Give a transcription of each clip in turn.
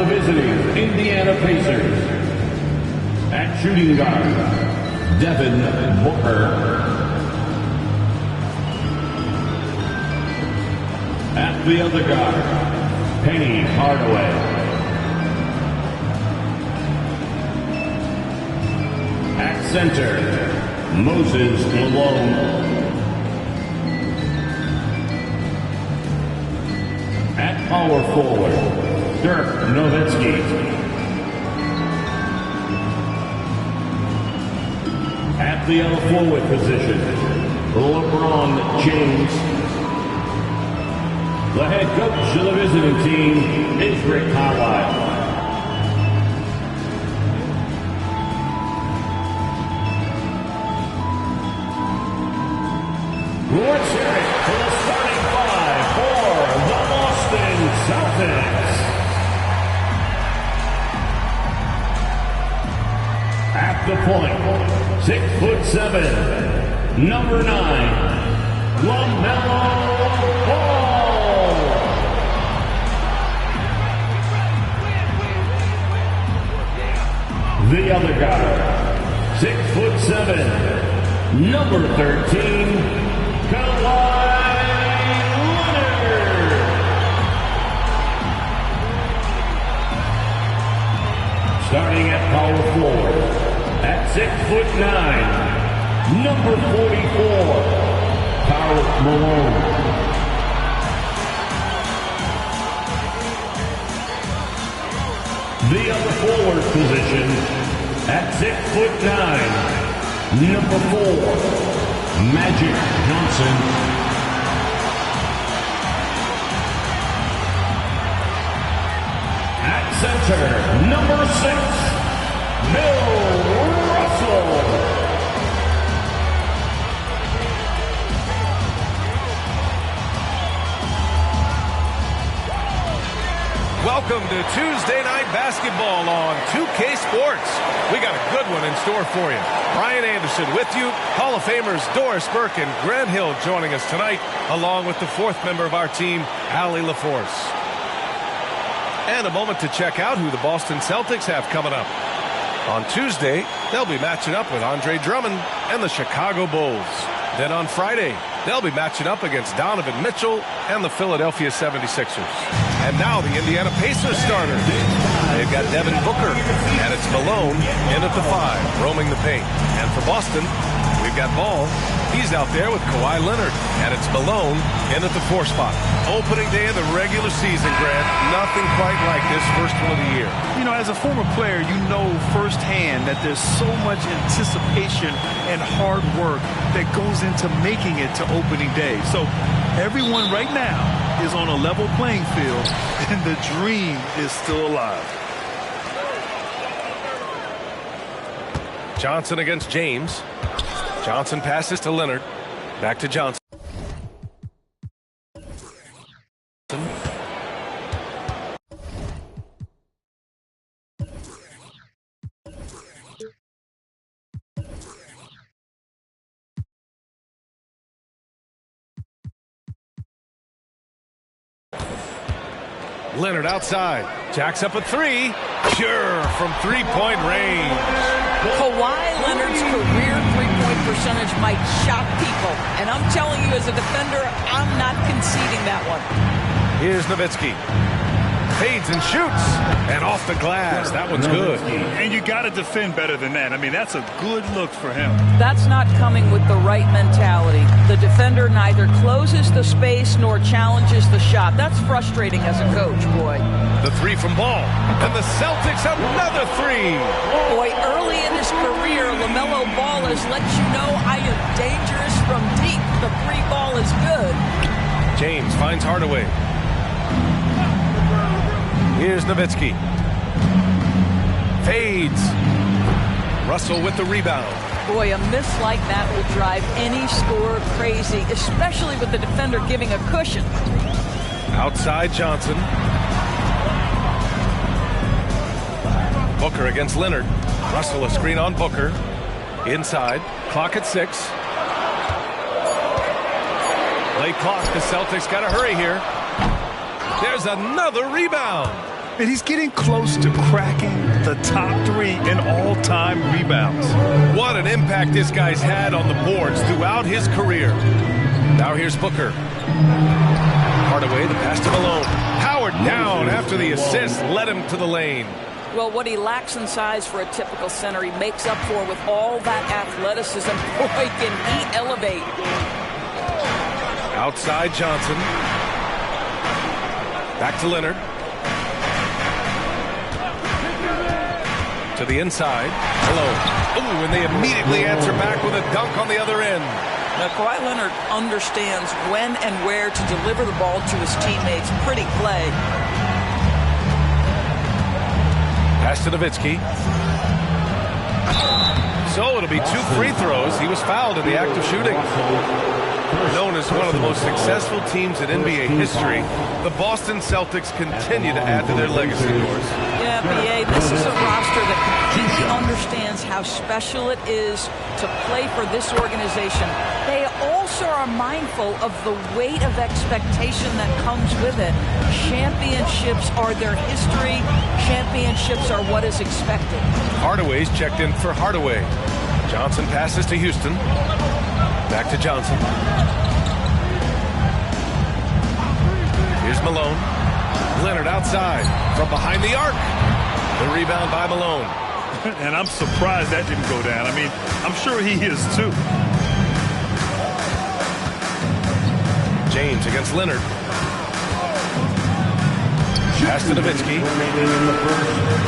the visiting Indiana Pacers. At shooting guard, Devin Booker. At the other guard, Penny Hardaway. At center, Moses Malone. At power forward, Dirk Nowitzki. At the other forward position, LeBron James. The head coach of the visiting team is Rick Carlisle. Let's hear it for the starting five for the Boston Celtics. At the point, 6'7", number 9, LaMelo Ball. The other guy, 6'7", number 13, Kawhi Leonard. Starting at power forward, at 6'9", number 44, Karl Malone. The other forward position, at 6'9", number 4, Magic Johnson. At center, number 6, Bill Russell. Welcome to Tuesday Night Basketball on 2K Sports. We got a good one in store for you. Brian Anderson with you. Hall of Famers Doris Burke and Grant Hill joining us tonight, along with the fourth member of our team, Allie LaForce. And a moment to check out who the Boston Celtics have coming up. On Tuesday, they'll be matching up with Andre Drummond and the Chicago Bulls. Then on Friday, they'll be matching up against Donovan Mitchell and the Philadelphia 76ers. And now the Indiana Pacers starters. They've got Devin Booker, and it's Malone in at the 5, roaming the paint. And for Boston, we've got Ball. He's out there with Kawhi Leonard, and it's Malone in at the 4 spot. Opening day of the regular season, Grant. Nothing quite like this first one of the year. You know, as a former player, you know firsthand that there's so much anticipation and hard work that goes into making it to opening day. So everyone right now is on a level playing field, and the dream is still alive. Johnson against James. Johnson passes to Leonard. Back to Johnson. Leonard outside. Jacks up a 3. Sure, from three-point range. Kawhi Leonard's career three-point percentage might shock people. And I'm telling you, as a defender, I'm not conceding that one. Here's Nowitzki. Fades and shoots. And off the glass. That one's good. And you got to defend better than that. I mean, that's a good look for him. That's not coming with the right mentality. The defender neither closes the space nor challenges the shot. That's frustrating as a coach, boy. The 3 from Ball. And the Celtics another 3. Boy, early in his career, LaMelo Ball has let you know I am dangerous from deep. The 3 ball is good. James finds Hardaway. Here's Nowitzki. Fades. Russell with the rebound. Boy, a miss like that will drive any scorer crazy, especially with the defender giving a cushion. Outside Johnson. Booker against Leonard. Russell a screen on Booker. Inside. Clock at 6. Late clock. The Celtics got to hurry here. There's another rebound. And he's getting close to cracking the top 3 in all-time rebounds. What an impact this guy's had on the boards throughout his career. Now here's Booker. Hardaway, the pass to Malone. Howard down after the assist led him to the lane. Well, what he lacks in size for a typical center, he makes up for with all that athleticism. Boy, can he elevate. Outside Johnson. Back to Leonard. To the inside. Malone. Ooh, and they immediately answer back with a dunk on the other end. Now, Kawhi Leonard understands when and where to deliver the ball to his teammates. Pretty play. Pass to Nowitzki. So it'll be 2 free throws. He was fouled in the act of shooting. Known as one of the most successful teams in NBA history, the Boston Celtics continue to add to their legacy, Doris. Yeah, B.A., this is a roster that completely understands how special it is to play for this organization. They also are mindful of the weight of expectation that comes with it. Championships are their history. Championships are what is expected. Hardaway's checked in for Hardaway. Johnson passes to Houston. Back to Johnson. Here's Malone. Leonard outside from behind the arc. The rebound by Malone. And I'm surprised that didn't go down. I mean, I'm sure he is too. James against Leonard. Pass to Nowitzki.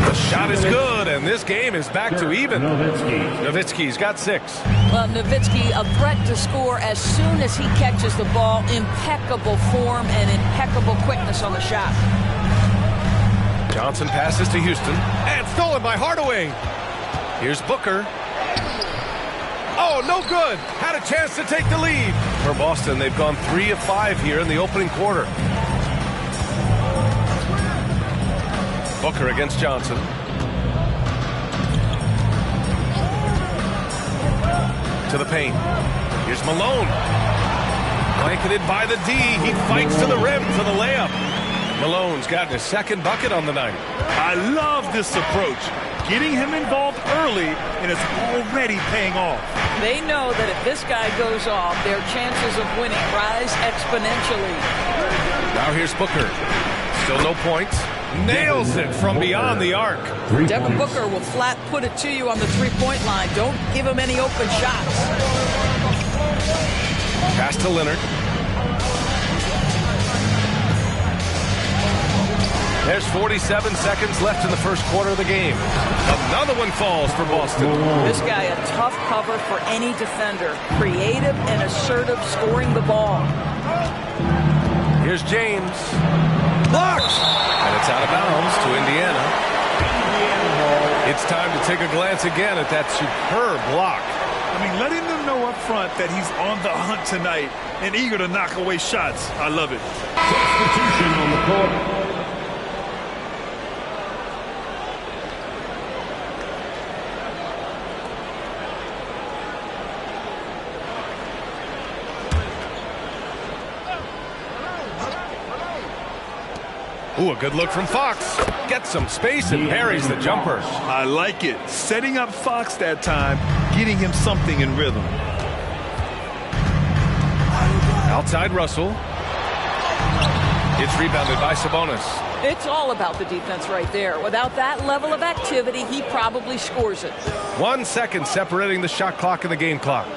The shot is good, and this game is back to even. Nowitzki's got 6. Well, Nowitzki, a threat to score as soon as he catches the ball. Impeccable form and impeccable quickness on the shot. Johnson passes to Houston, and stolen by Hardaway. Here's Booker. Oh, no good. Had a chance to take the lead. For Boston, they've gone 3 of 5 here in the opening quarter. Booker against Johnson. To the paint. Here's Malone. Blanketed by the D. He fights to the rim for the layup. Malone's gotten his 2nd bucket on the night. I love this approach. Getting him involved early, and it's already paying off. They know that if this guy goes off, their chances of winning rise exponentially. Now here's Booker. Still no points. Nails it from beyond the arc. Devin Booker will flat put it to you on the 3-point line. Don't give him any open shots. Pass to Leonard. There's 47 seconds left in the first quarter of the game. Another one falls for Boston. This guy a tough cover for any defender. Creative and assertive scoring the ball. Here's James. Blocked! And it's out of bounds to Indiana. It's time to take a glance again at that superb block. I mean, letting them know up front that he's on the hunt tonight and eager to knock away shots. I love it. Substitution on the court. Ooh, a good look from Fox. Gets some space and parries the jumper. I like it. Setting up Fox that time, getting him something in rhythm. Outside Russell. It's rebounded by Sabonis. It's all about the defense right there. Without that level of activity, he probably scores it. 1 second separating the shot clock and the game clock.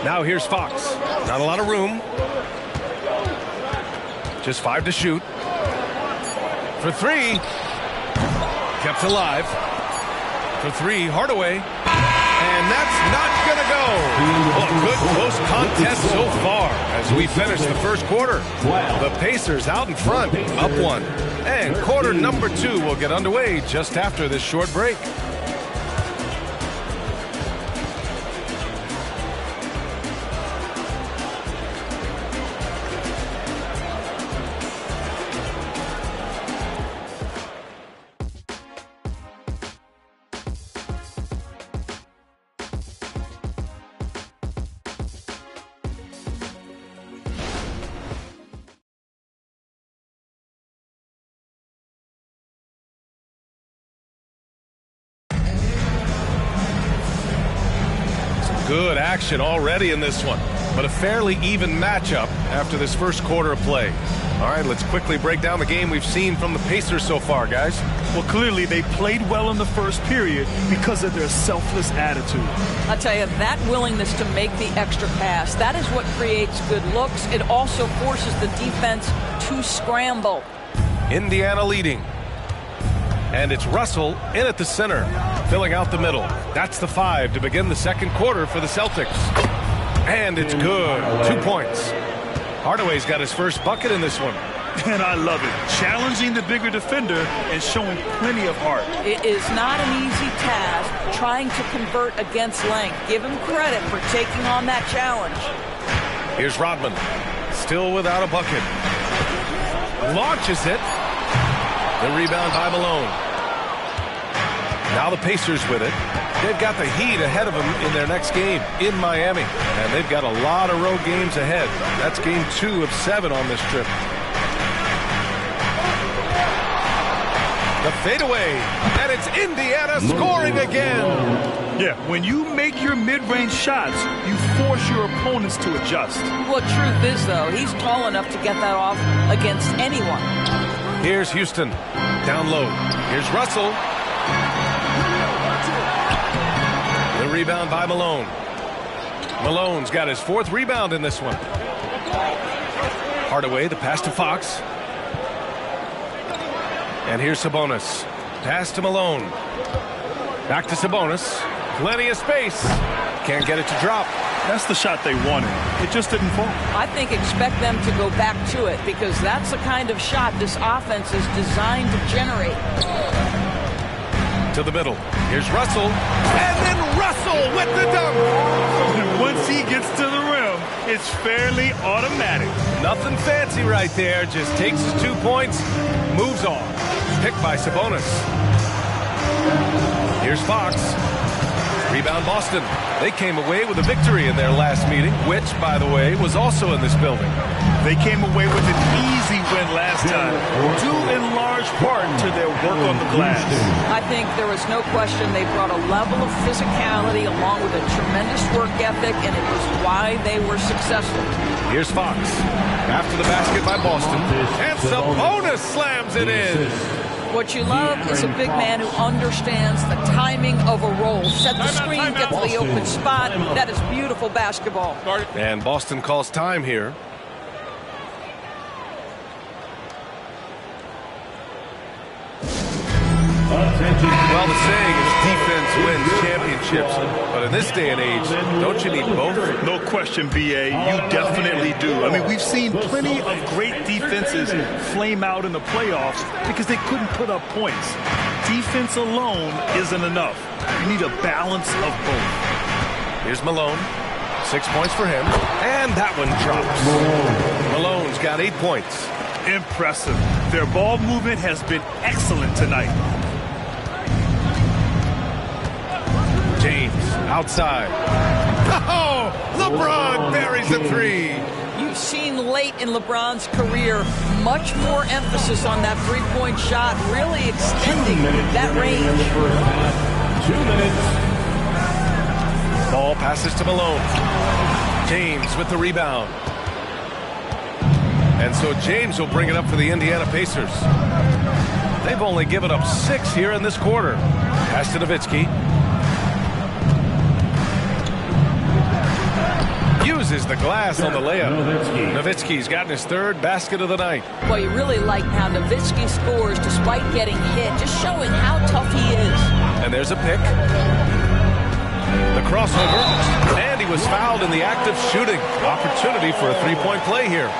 Now here's Fox. Not a lot of room. Just 5 to shoot. For 3. Kept alive. For 3, Hardaway. And that's not going to go. Well, a good close contest so far as we finish the first quarter. The Pacers out in front, up 1. And quarter number 2 will get underway just after this short break. action already in this one, but a fairly even matchup after this first quarter of play. All right, let's quickly break down the game we've seen from the Pacers so far, guys. Well, clearly they played well in the first period because of their selfless attitude. I'll tell you, that willingness to make the extra pass, that is what creates good looks. It also forces the defense to scramble. Indiana leading. And it's Russell in at the center, filling out the middle. That's the 5 to begin the second quarter for the Celtics. And it's good. 2 points. Hardaway's got his first bucket in this one. And I love it. Challenging the bigger defender and showing plenty of heart. It is not an easy task trying to convert against length. Give him credit for taking on that challenge. Here's Rodman, still without a bucket. Launches it. The rebound by Malone. Now the Pacers with it. They've got the Heat ahead of them in their next game in Miami. And they've got a lot of road games ahead. That's game 2 of 7 on this trip. The fadeaway. And it's Indiana scoring again. Yeah, when you make your mid-range shots, you force your opponents to adjust. Well, truth is, though, he's tall enough to get that off against anyone. Here's Houston. Down low. Here's Russell. The rebound by Malone. Malone's got his 4th rebound in this one. Hardaway, the pass to Fox. And here's Sabonis. Pass to Malone. Back to Sabonis. Plenty of space. Can't get it to drop. That's the shot they wanted. It just didn't fall. I think expect them to go back to it because that's the kind of shot this offense is designed to generate. To the middle. Here's Russell. And then Russell with the dunk. And once he gets to the rim, it's fairly automatic. Nothing fancy right there. Just takes his 2 points, moves on. Picked by Sabonis. Here's Fox. Rebound Boston. They came away with a victory in their last meeting, which, by the way, was also in this building. They came away with an easy win last time, due in large part to their work on the glass. I think there was no question they brought a level of physicality along with a tremendous work ethic, and it was why they were successful. Here's Fox. After the basket by Boston. And Sabonis slams it in. What you love is a big man who understands the timing of a roll. Set the screen, get to the open spot. That is beautiful basketball. And Boston calls time here. Well, the saying is defense wins championships, but in this day and age, don't you need both? No question, B.A. You definitely do. I mean, we've seen plenty of great defenses flame out in the playoffs because they couldn't put up points. Defense alone isn't enough. You need a balance of both. Here's Malone. 6 points for him. And that one drops. Malone's got 8 points. Impressive. Their ball movement has been excellent tonight. James outside. Oh, LeBron buries a 3. You've seen late in LeBron's career much more emphasis on that three-point shot, really extending that range. 2 minutes. Ball passes to Malone. James with the rebound. And so James will bring it up for the Indiana Pacers. They've only given up 6 here in this quarter. Pass to Nowitzki. Uses the glass on the layup. Nowitzki's gotten his 3rd basket of the night. Well, you really like how Nowitzki scores despite getting hit, just showing how tough he is. And there's a pick. The crossover. And he was fouled in the act of shooting. Opportunity for a 3-point play here.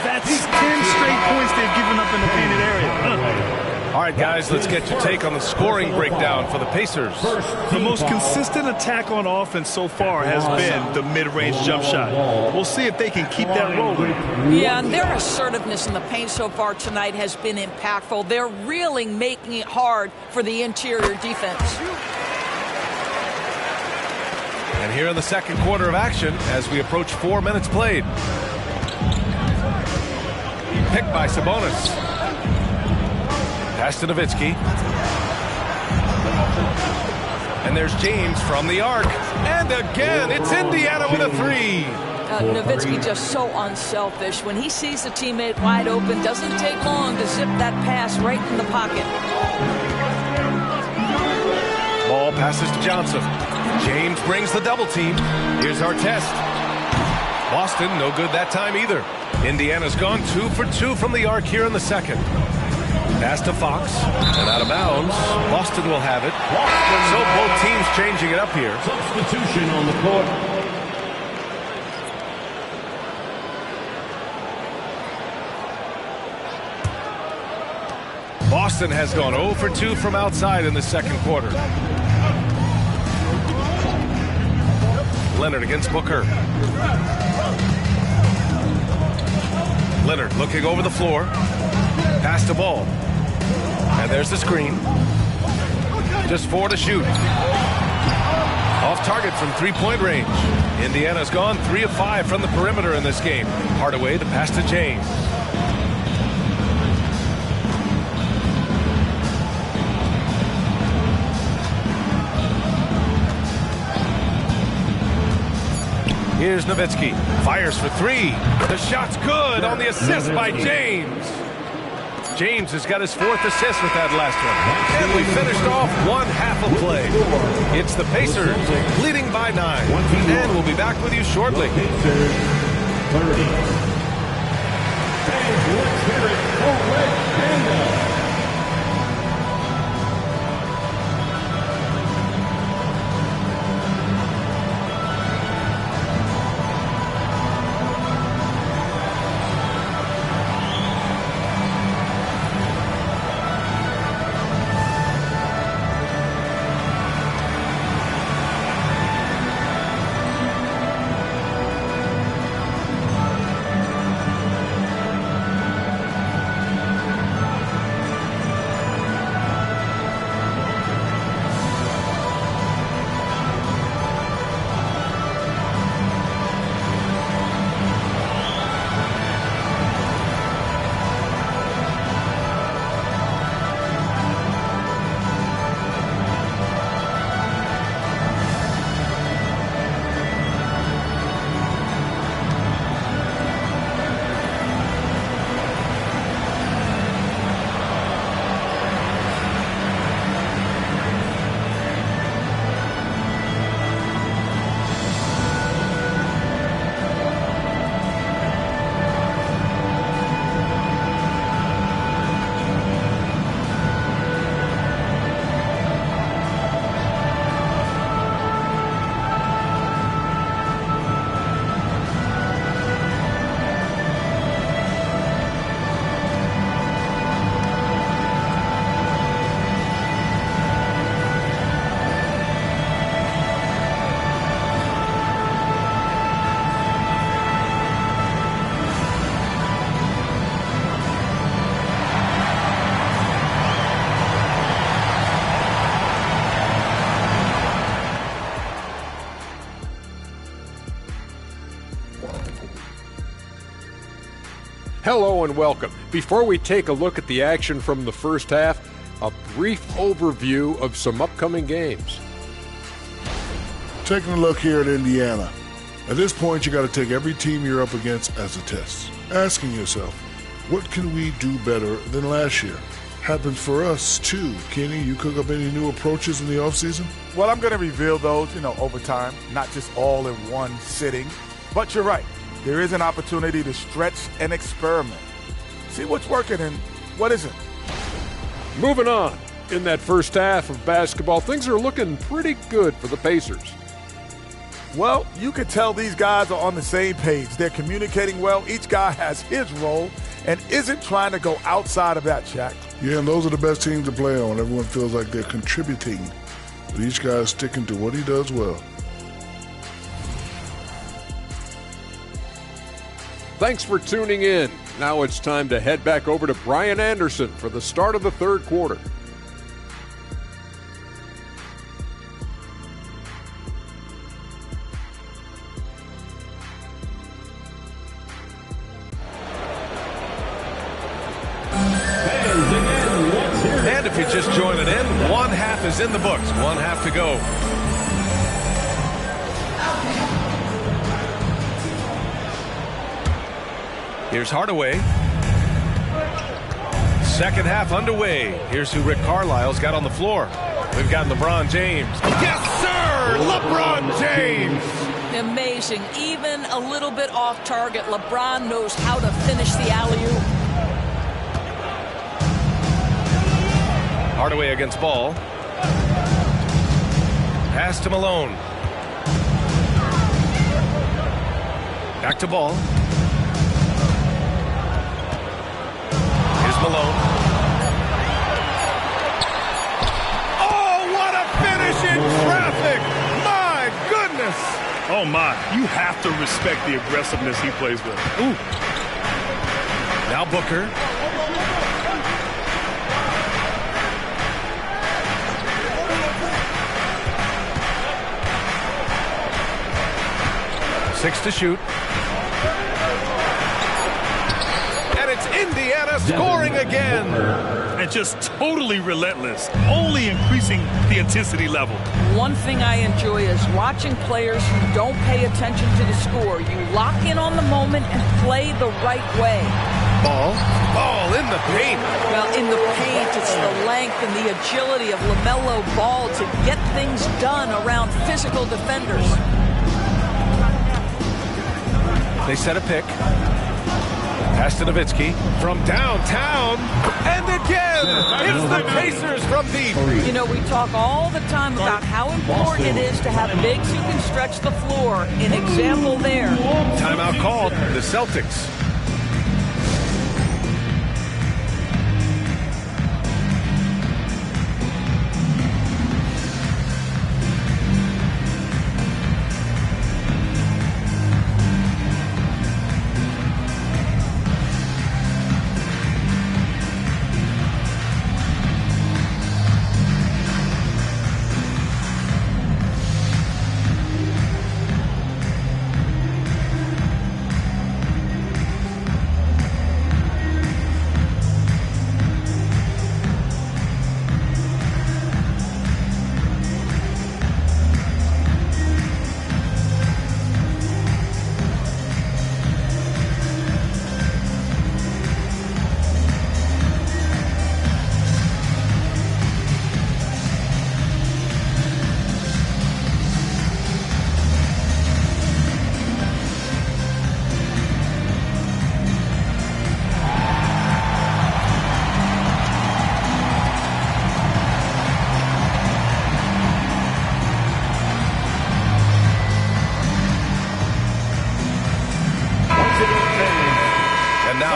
That's 10 straight points they've given up in the painted area. All right, guys, let's get your take on the scoring breakdown for the Pacers. The most consistent attack on offense so far has been the mid-range jump shot. We'll see if they can keep that rolling. Yeah, and their assertiveness in the paint so far tonight has been impactful. They're really making it hard for the interior defense. And here in the second quarter of action as we approach 4 minutes played. Picked by Sabonis. Pass to Nowitzki. And there's James from the arc. And again, it's Indiana with a three. Nowitzki just so unselfish. When he sees the teammate wide open, doesn't take long to zip that pass right in the pocket. Ball passes to Johnson. James brings the double team. Here's our test. Boston, no good that time either. Indiana's gone 2 for 2 from the arc here in the second. Pass to Fox, and out of bounds. Boston will have it. So both teams changing it up here. Substitution on the court. Boston has gone 0 for 2 from outside in the second quarter. Leonard against Booker. Leonard looking over the floor. Pass to Ball. And there's the screen. Just 4 to shoot. Off target from three-point range. Indiana's gone 3 of 5 from the perimeter in this game. Hardaway, the pass to James. Here's Nowitzki. Fires for 3. The shot's good on the assist by James. James has got his 4th assist with that last one. And we finished off one half of play. It's the Pacers leading by 9. And we'll be back with you shortly. Pacers 30. And let's hear it for Red Panda. Hello and welcome. Before we take a look at the action from the first half, a brief overview of some upcoming games. Taking a look here at Indiana. At this point, you got to take every team you're up against as a test. Asking yourself, what can we do better than last year? Happens for us too. Kenny, you cook up any new approaches in the offseason? Well, I'm going to reveal those, over time, not just all in one sitting. But you're right. There is an opportunity to stretch and experiment. See what's working and what isn't. Moving on. In that first half of basketball, things are looking pretty good for the Pacers. Well, you can tell these guys are on the same page. They're communicating well. Each guy has his role and isn't trying to go outside of that, Shaq. Yeah, and those are the best teams to play on. Everyone feels like they're contributing, but each guy is sticking to what he does well. Thanks for tuning in. Now it's time to head back over to Brian Anderson for the start of the third quarter. And to if you're just joining in, one half is in the books. One half to go. Here's Hardaway. Second half underway. Here's who Rick Carlisle's got on the floor. We've got LeBron James. Yes, sir! LeBron James! Amazing. Even a little bit off target, LeBron knows how to finish the alley-oop. Hardaway against Ball. Pass to Malone. Back to Ball. Here's Malone. Oh, what a finish in traffic! My goodness! Oh, my. You have to respect the aggressiveness he plays with. Ooh. Now Booker. Six to shoot. And it's Indiana scoring again. And just totally relentless, only increasing the intensity level. One thing I enjoy is watching players who don't pay attention to the score. You lock in on the moment and play the right way. Ball in the paint. Well, in the paint, it's the length and the agility of LaMelo Ball to get things done around physical defenders. They set a pick. Pass to Nowitzki from downtown. And again, it's the Pacers from deep. You know, we talk all the time about how important it is to have bigs who can stretch the floor. An example there. Timeout called. The Celtics.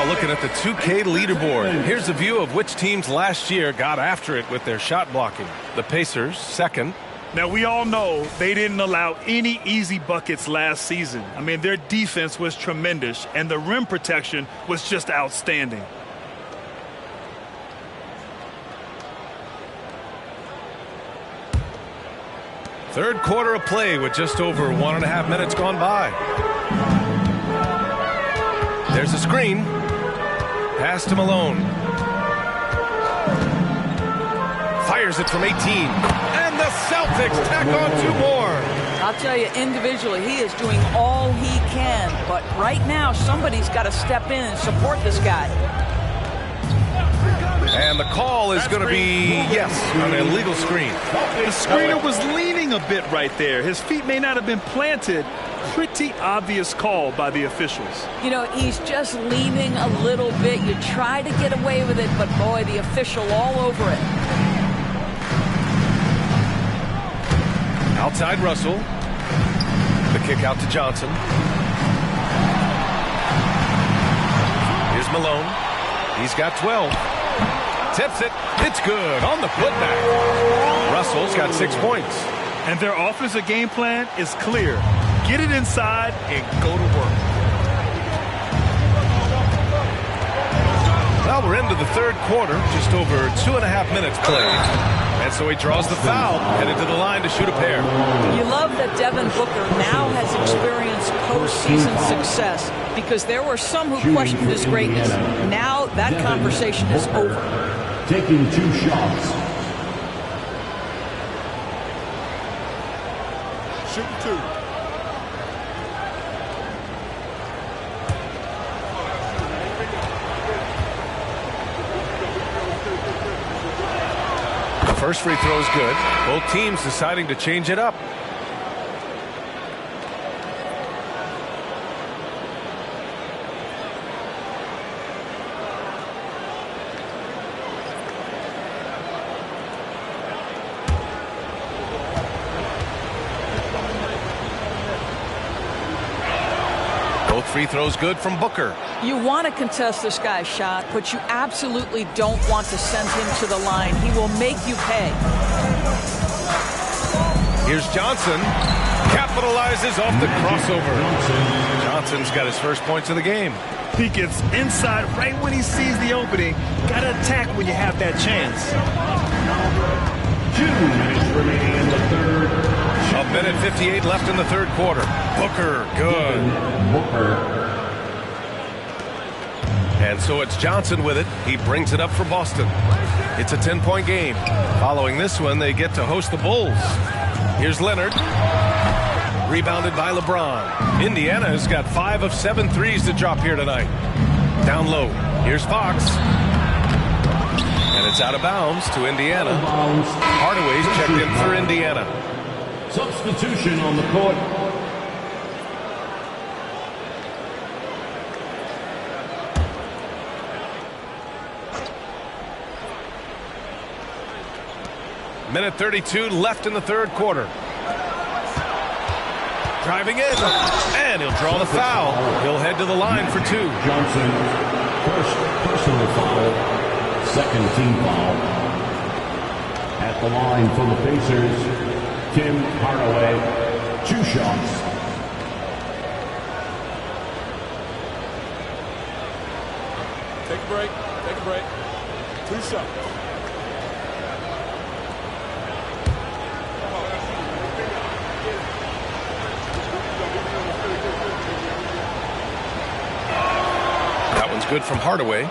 Looking at the 2K leaderboard. Here's a view of which teams last year got after it with their shot blocking. The Pacers, second. Now, we all know they didn't allow any easy buckets last season. I mean, their defense was tremendous, and the rim protection was just outstanding. Third quarter of play with just over 1.5 minutes gone by. There's a screen. Pass to Malone. Fires it from 18. And the Celtics tack on 2 more. I'll tell you, individually, he is doing all he can. But right now, somebody's got to step in and support this guy. And the call is going to be, yes, an illegal screen. The screener was leaning a bit right there. His feet may not have been planted. Pretty obvious call by the officials. You know, he's just leaning a little bit. You try to get away with it, but boy, the official all over it. Outside Russell. The kick out to Johnson. Here's Malone. He's got 12. Tips it. It's good on the putback. Russell's got 6 points. And their offensive game plan is clear. Get it inside and go to work. Well, we're into the third quarter. Just over 2.5 minutes played. And so he draws the foul, headed to the line to shoot a pair. You love that Devin Booker now has experienced postseason success because there were some who questioned his greatness. Now that conversation is over. taking 2 shots. Shooting 2. The first free throw is good. Both teams deciding to change it up. Free throws good from Booker. You want to contest this guy's shot, but you absolutely don't want to send him to the line. He will make you pay. Here's Johnson. Capitalizes off the crossover. Johnson's got his first points of the game. He gets inside right when he sees the opening. Got to attack when you have that chance. 2 minutes remaining in the third. 1:58 left in the third quarter. Booker, good. And so it's Johnson with it. He brings it up for Boston. It's a 10-point game. Following this one, they get to host the Bulls. Here's Leonard. Rebounded by LeBron. Indiana has got 5 of 7 threes to drop here tonight. Down low. Here's Fox. And it's out of bounds to Indiana. Hardaway's checked in for Indiana. Substitution on the court. Minute 32 left in the third quarter. Driving in, and he'll draw the foul. He'll head to the line for 2. Johnson, first personal foul, second team foul. At the line for the Pacers, Tim Hardaway, 2 shots. Take a break. Take a break. 2 shots. That one's good from Hardaway.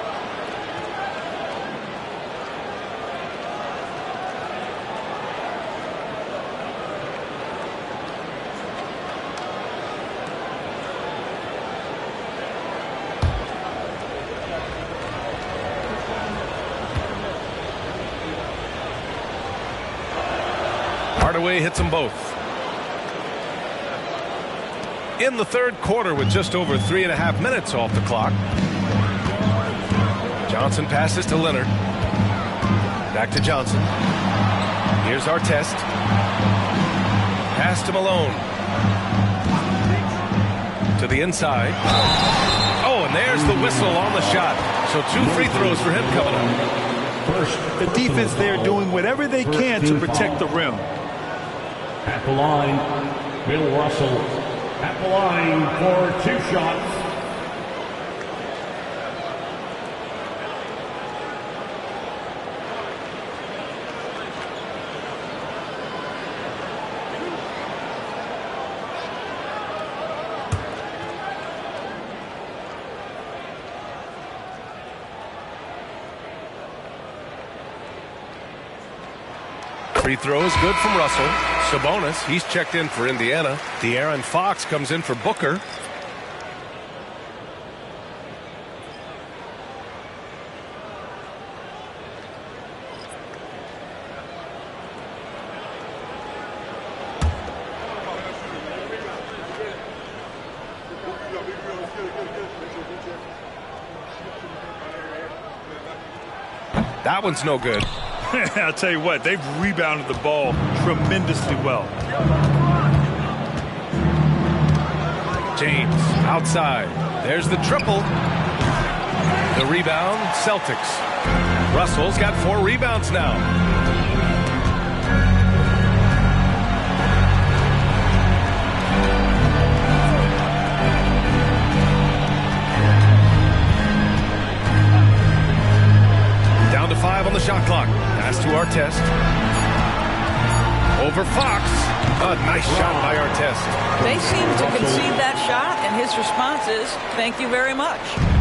Hardaway hits them both. In the third quarter with just over 3.5 minutes off the clock. Johnson passes to Leonard. Back to Johnson. Here's Artest. Pass to Malone. To the inside. Oh, and there's the whistle on the shot. So 2 free throws for him coming up. The defense there doing whatever they can to protect the rim. At the line, Bill Russell. At the line for 2 shots. Free throw is good from Russell. Sabonis, he's checked in for Indiana. De'Aaron Fox comes in for Booker. That one's no good. I'll tell you what, they've rebounded the ball tremendously well. James outside. There's the triple. The rebound, Celtics. Russell's got 4 rebounds now. Down to 5 on the shot clock. Pass to Artest. Over Fox. A nice shot by Artest. They seem to concede that shot, and his response is, thank you very much.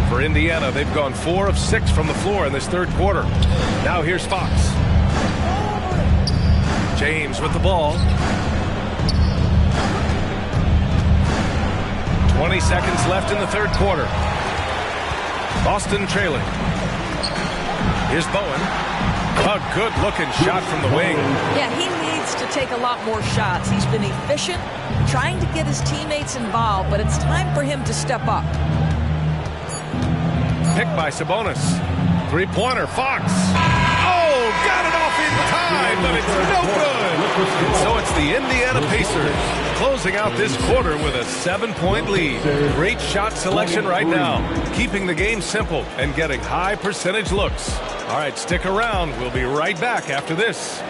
For Indiana, they've gone 4 of 6 from the floor in this third quarter. Now here's Fox. James with the ball. 20 seconds left in the third quarter. Boston trailing. Here's Bowen. A good-looking shot from the wing. Yeah, he needs to take a lot more shots. He's been efficient, trying to get his teammates involved, but it's time for him to step up. Picked by Sabonis. Three-pointer, Fox. Oh, got it off in time, but it's no good. And so it's the Indiana Pacers closing out this quarter with a 7-point lead. Great shot selection right now, keeping the game simple and getting high percentage looks. All right, stick around. We'll be right back after this.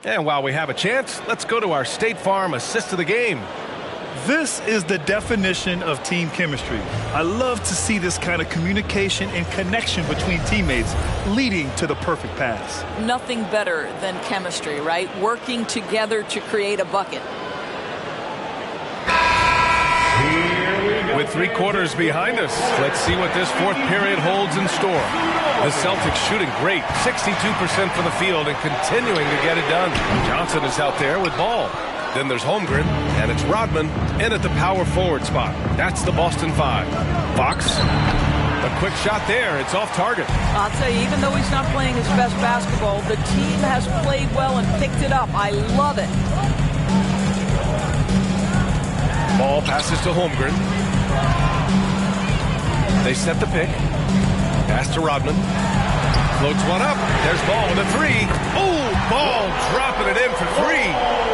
And while we have a chance, let's go to our State Farm assist of the game. This is the definition of team chemistry. I love to see this kind of communication and connection between teammates leading to the perfect pass. Nothing better than chemistry, right? Working together to create a bucket. With 3 quarters behind us, let's see what this fourth period holds in store. The Celtics shooting great, 62% from the field and continuing to get it done. Johnson is out there with ball. Then there's Holmgren, and it's Rodman in at the power forward spot. That's the Boston 5. Fox, a quick shot there. It's off target. I'll tell you, even though he's not playing his best basketball, the team has played well and picked it up. I love it. Ball passes to Holmgren. They set the pick. Pass to Rodman. Floats one up. There's Ball with a 3. Oh, Ball dropping it in for 3.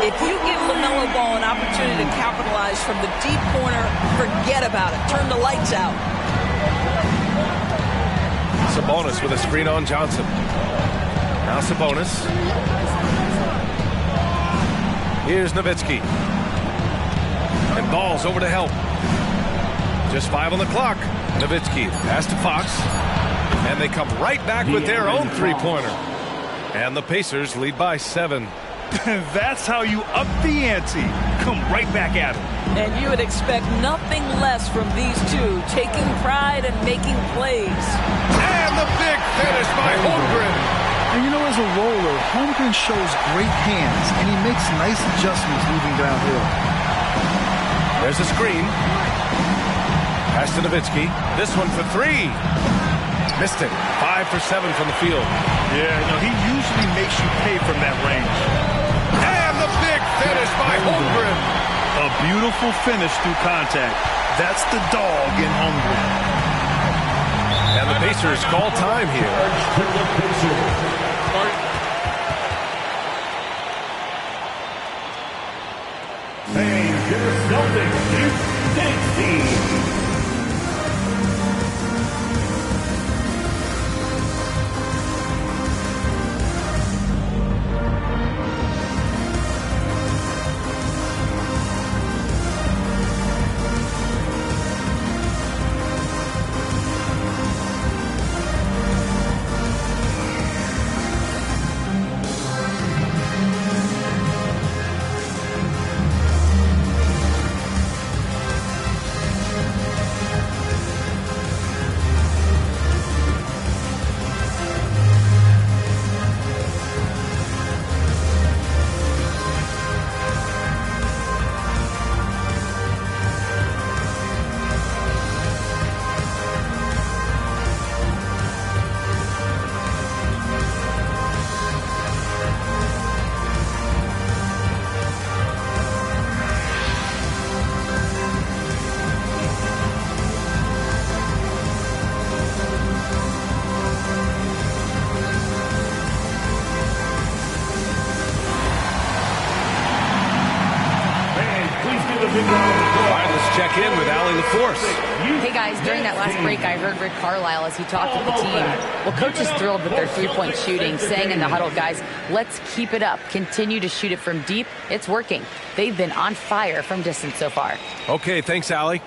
If you give LaMelo Ball an opportunity to capitalize from the deep corner, forget about it. Turn the lights out. Sabonis with a screen on Johnson. Now Sabonis. Here's Nowitzki. And Ball's over to help. Just 5 on the clock. Nowitzki pass to Fox. And they come right back with their own three-pointer. And the Pacers lead by 7. That's how you up the ante. Come right back at it. And you would expect nothing less from these two, taking pride and making plays. And the big finish by Holmgren. And you know, as a roller, Holmgren shows great hands, and he makes nice adjustments moving downhill. There's a screen. Pass to Nowitzki. This one for 3. Missed it. 5 for 7 from the field. Yeah, you know, he usually makes you pay from that range. And the big finish by Holmgren. A beautiful finish through contact. That's the dog in Holmgren. And the Pacers call time here. And your Celtics, Dixie. Let's check in with Allie LaForce. Hey guys, during that last break, I heard Rick Carlisle as he talked with the team. Well, coach is thrilled with their three-point shooting, saying in the huddle, guys, let's keep it up. Continue to shoot it from deep. It's working. They've been on fire from distance so far. Okay, thanks, Allie.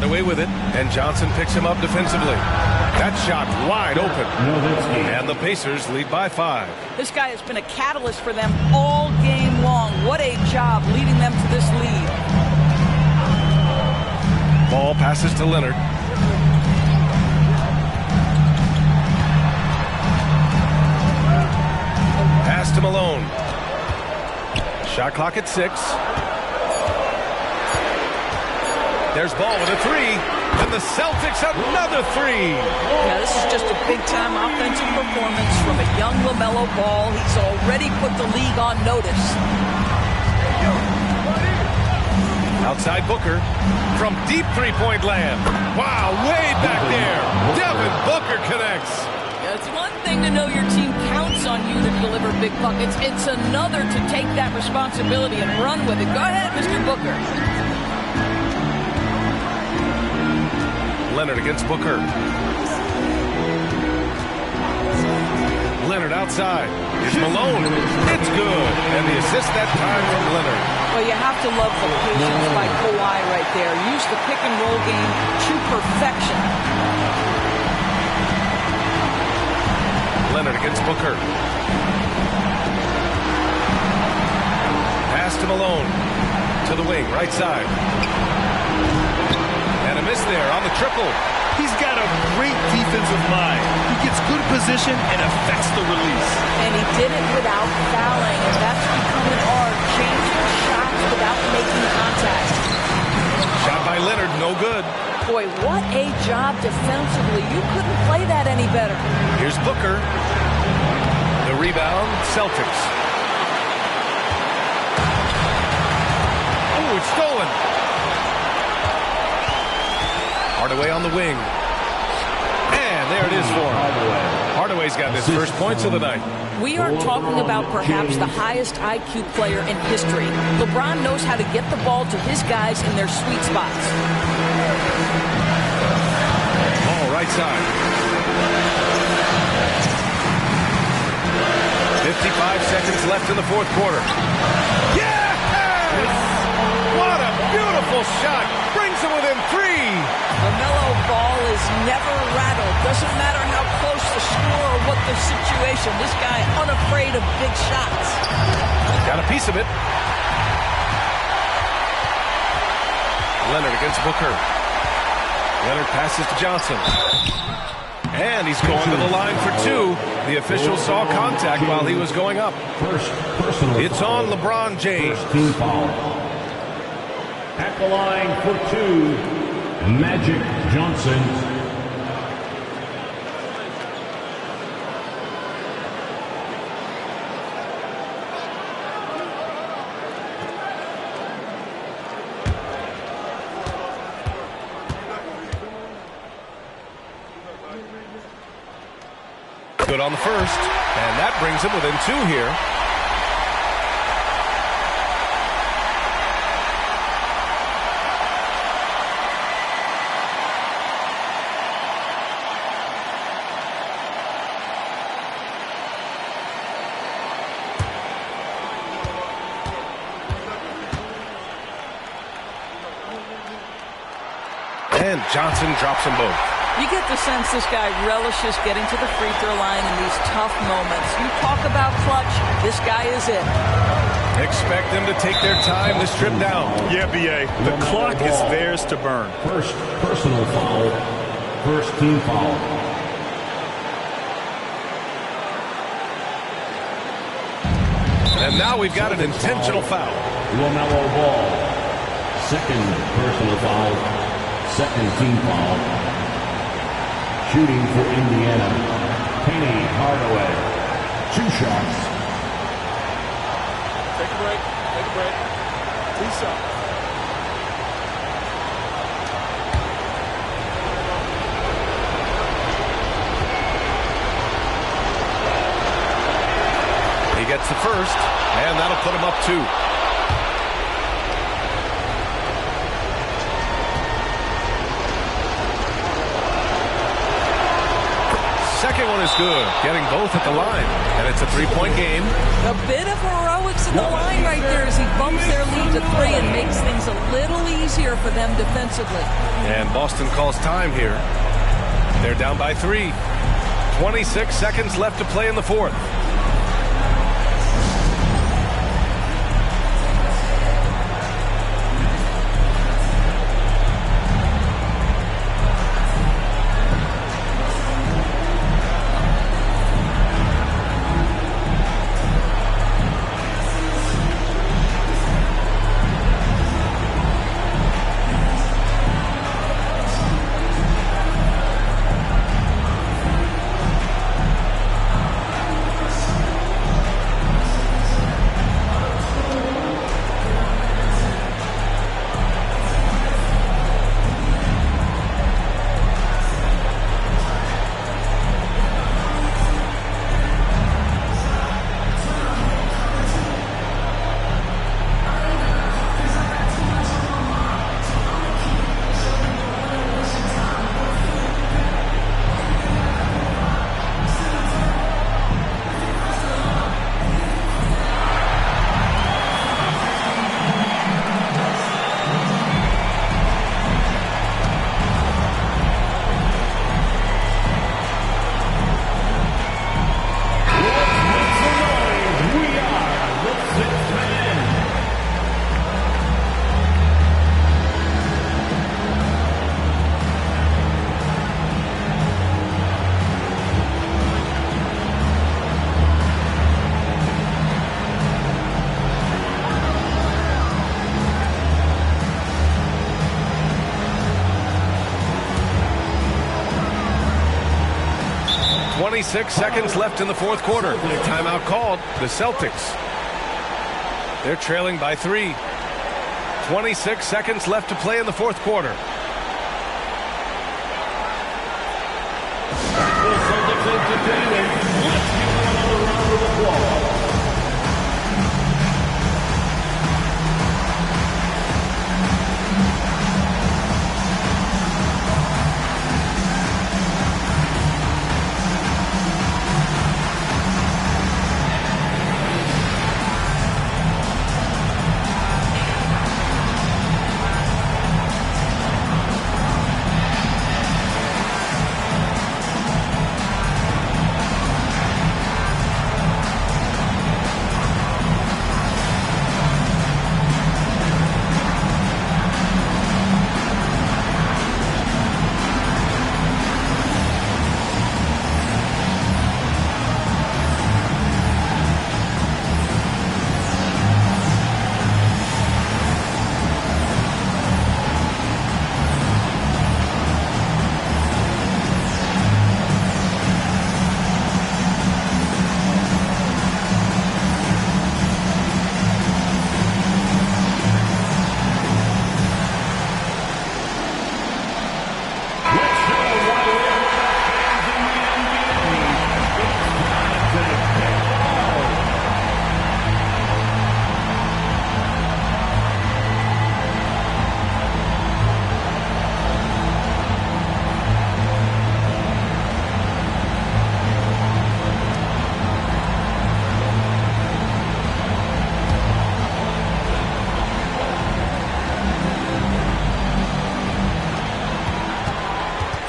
Away with it, and Johnson picks him up defensively. That shot wide open. And the Pacers lead by 5. This guy has been a catalyst for them all game long. What a job leading them to this lead. Ball passes to Leonard. Pass to Malone. Shot clock at 6. There's Ball with a 3, and the Celtics another 3. Now this is just a big-time offensive performance from a young LaMelo Ball. He's already put the league on notice. Outside Booker from deep three-point land. Wow, way back there. Devin Booker connects. Yeah, it's one thing to know your team counts on you to deliver big buckets. It's another to take that responsibility and run with it. Go ahead, Mr. Booker. Leonard against Booker. Leonard outside. Here's Malone. It's good. And the assist that time from Leonard. Well, you have to love the patience by Kawhi right there. Use the pick-and-roll game to perfection. Leonard against Booker. Pass to Malone. To the wing, right side. And a miss there on the triple. He's got a great defensive mind. He gets good position and affects the release. And he did it without fouling, and that's becoming art. Changing shots without making contact. Shot by Leonard, no good. Boy, what a job defensively. You couldn't play that any better. Here's Booker. The rebound, Celtics. Oh, it's stolen. Hardaway on the wing. And there it is for him. Hardaway's got his first points of the night. We are talking about perhaps the highest IQ player in history. LeBron knows how to get the ball to his guys in their sweet spots. Ball right side. 55 seconds left in the fourth quarter. Yes! What a beautiful shot. Brings him within 3. LaMelo Ball is never rattled. Doesn't matter how close the score or what the situation. This guy unafraid of big shots. Got a piece of it. Leonard against Booker. Leonard passes to Johnson. And he's going to the line for 2. The official saw contact while he was going up. It's on LeBron James. Team foul. At the line for 2. Magic Johnson. Good on the first, and that brings him within 2 here. And Johnson drops them both. You get the sense this guy relishes getting to the free throw line in these tough moments. You talk about clutch, this guy is it. Expect them to take their time this trip down. Yeah, B.A. The clock is theirs to burn. First personal foul. First team foul. And now we've got an intentional foul. LaMelo Ball. Second personal foul. Second team foul. Shooting for Indiana, Penny Hardaway. 2 shots. Take a break. Take a break. 2 shots. He gets the first, and that'll put him up 2. Second one is good, getting both at the line, and it's a 3-point game. A bit of heroics at the line right there as he bumps their lead to 3 and makes things a little easier for them defensively. And Boston calls time here. They're down by 3. 26 seconds left to play in the 4th. Six seconds left in the 4th quarter. Timeout called. The Celtics. They're trailing by 3. 26 seconds left to play in the 4th quarter. The Celtics entertaining. Let's give them another round of applause.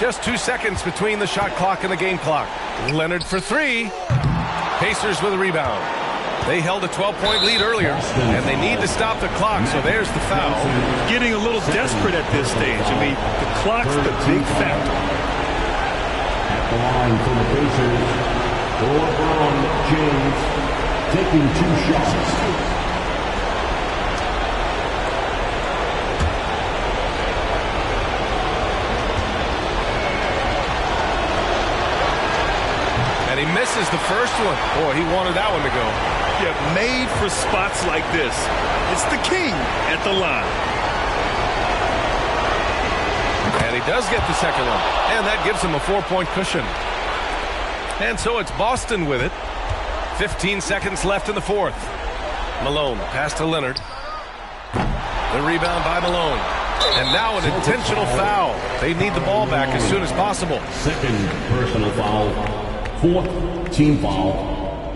Just 2 seconds between the shot clock and the game clock. Leonard for 3. Pacers with a rebound. They held a 12-point lead earlier, and they need to stop the clock, so there's the foul. Getting a little desperate at this stage. I mean, the clock's the big factor. At the line for the Pacers, LeBron James taking 2 shots. And he misses the first one. Boy, he wanted that one to go. Yeah, made for spots like this. It's the king at the line. And he does get the second one. And that gives him a 4-point cushion. And so it's Boston with it. 15 seconds left in the fourth. Malone pass to Leonard. The rebound by Malone. And now an intentional foul. They need the ball back as soon as possible. Second personal foul. Fourth team foul.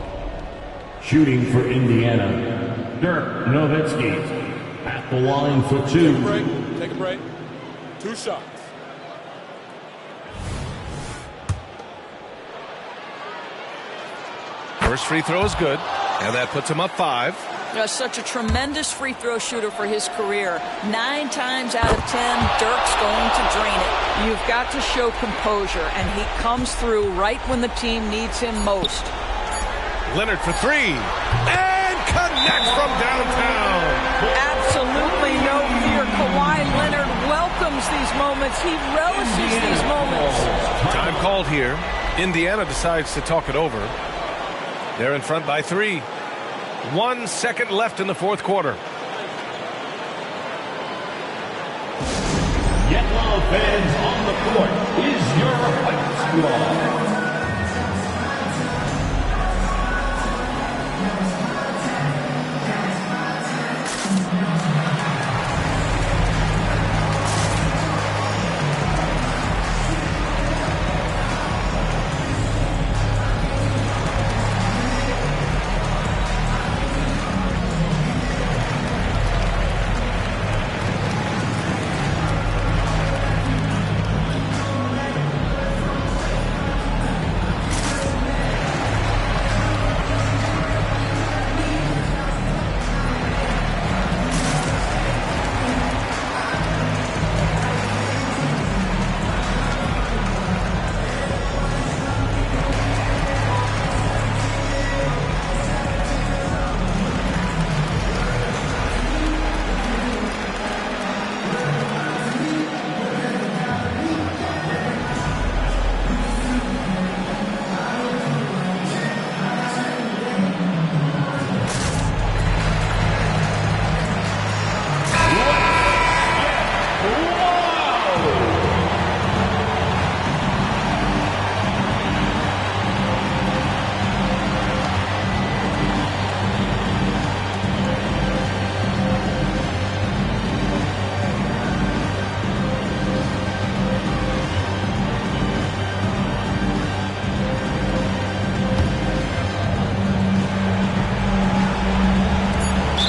Shooting for Indiana, Dirk Nowitzki at the line for two. Take a break. 2 shots. First free throw is good, and that puts him up 5. Such a tremendous free throw shooter for his career. 9 times out of 10, Dirk's going to drain it. You've got to show composure, and he comes through right when the team needs him most. Leonard for 3, and connects from downtown. Absolutely no fear. Kawhi Leonard welcomes these moments. He relishes these moments. Time called here. Indiana decides to talk it over. They're in front by 3. 1 second left in the fourth quarter. Yellow fans on the court is your White Squad.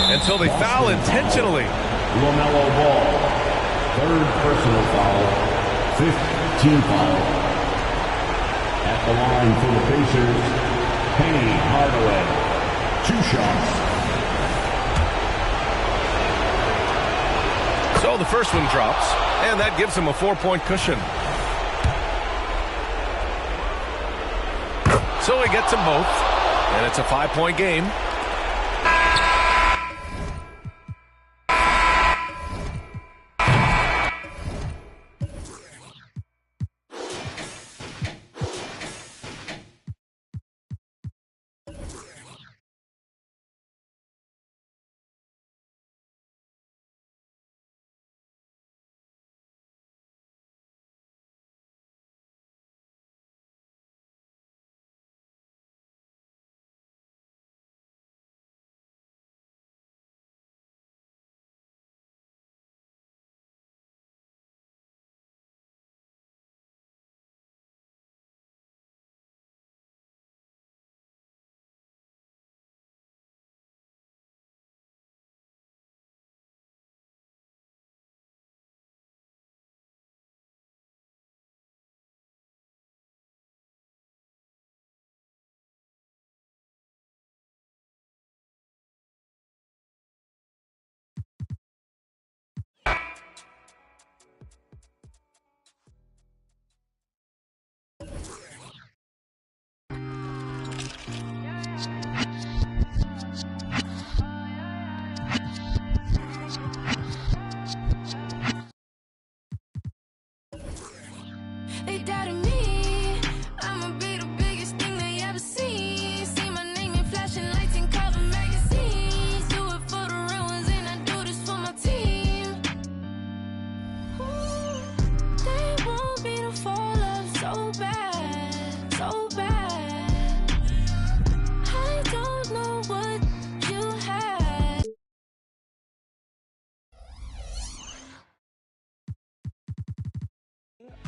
Until they foul intentionally. LaMelo Ball, third personal foul, 5th team foul. At the line for the Pacers, Penny Hardaway, 2 shots. So the first one drops, and that gives him a 4-point cushion. So he gets them both, and it's a 5-point game.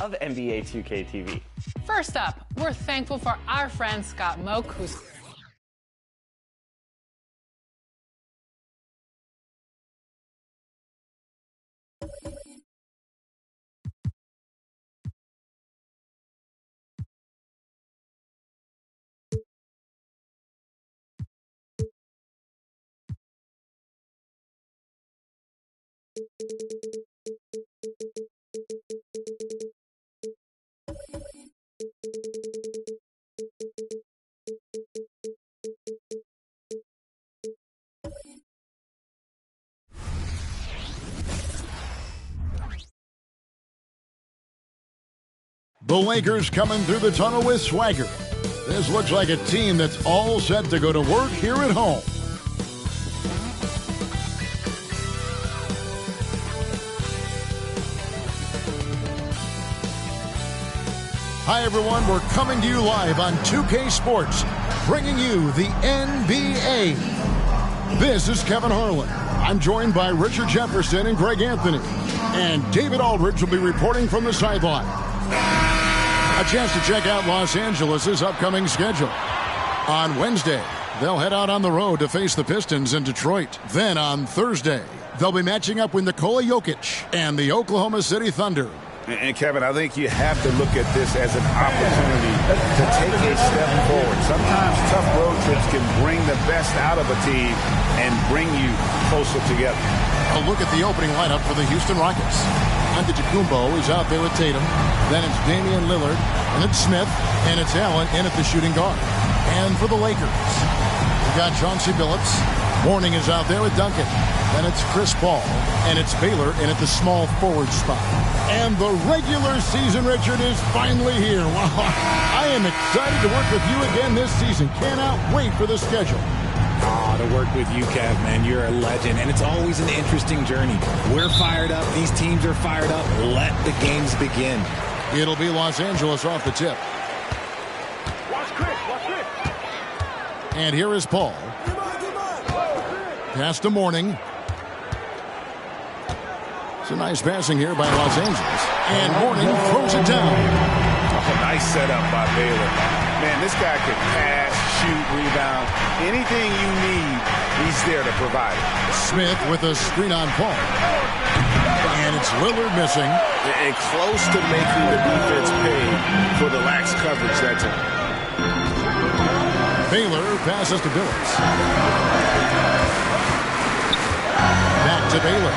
of NBA 2K TV. First up, we're thankful for our friend Scott Moak, who's The Lakers coming through the tunnel with swagger. This looks like a team that's all set to go to work here at home. Hi everyone, we're coming to you live on 2K Sports, bringing you the NBA. This is Kevin Harlan. I'm joined by Richard Jefferson and Greg Anthony. And David Aldridge will be reporting from the sideline. A chance to check out Los Angeles' upcoming schedule. On Wednesday, they'll head out on the road to face the Pistons in Detroit. Then on Thursday, they'll be matching up with Nikola Jokic and the Oklahoma City Thunder. And Kevin, I think you have to look at this as an opportunity to take a step forward. Sometimes tough road trips can bring the best out of a team and bring you closer together. A look at the opening lineup for the Houston Rockets. Antetokounmpo is out there with Tatum. Then it's Damian Lillard, and it's Smith, and it's Allen in at the shooting guard. And for the Lakers, we've got Chauncey Billups. Mourning is out there with Duncan. Then it's Chris Paul, and it's Baylor in at the small forward spot. And the regular season, Richard, is finally here. Wow, I am excited to work with you again this season. Cannot wait for the schedule. To work with you, Kev, man, you're a legend, and it's always an interesting journey. We're fired up. These teams are fired up. Let the games begin. It'll be Los Angeles off the tip. Watch Chris. And here is Paul. Pass to Mourning. It's a nice passing here by Los Angeles. And Mourning throws it down. Oh, nice setup by Baylor. Man, this guy can pass, shoot, rebound. Anything you need, he's there to provide it. Smith with a screen on Paul. And it's Lillard missing. And close to making the defense pay for the lax coverage that time. Baylor passes to Billups. Back to Baylor.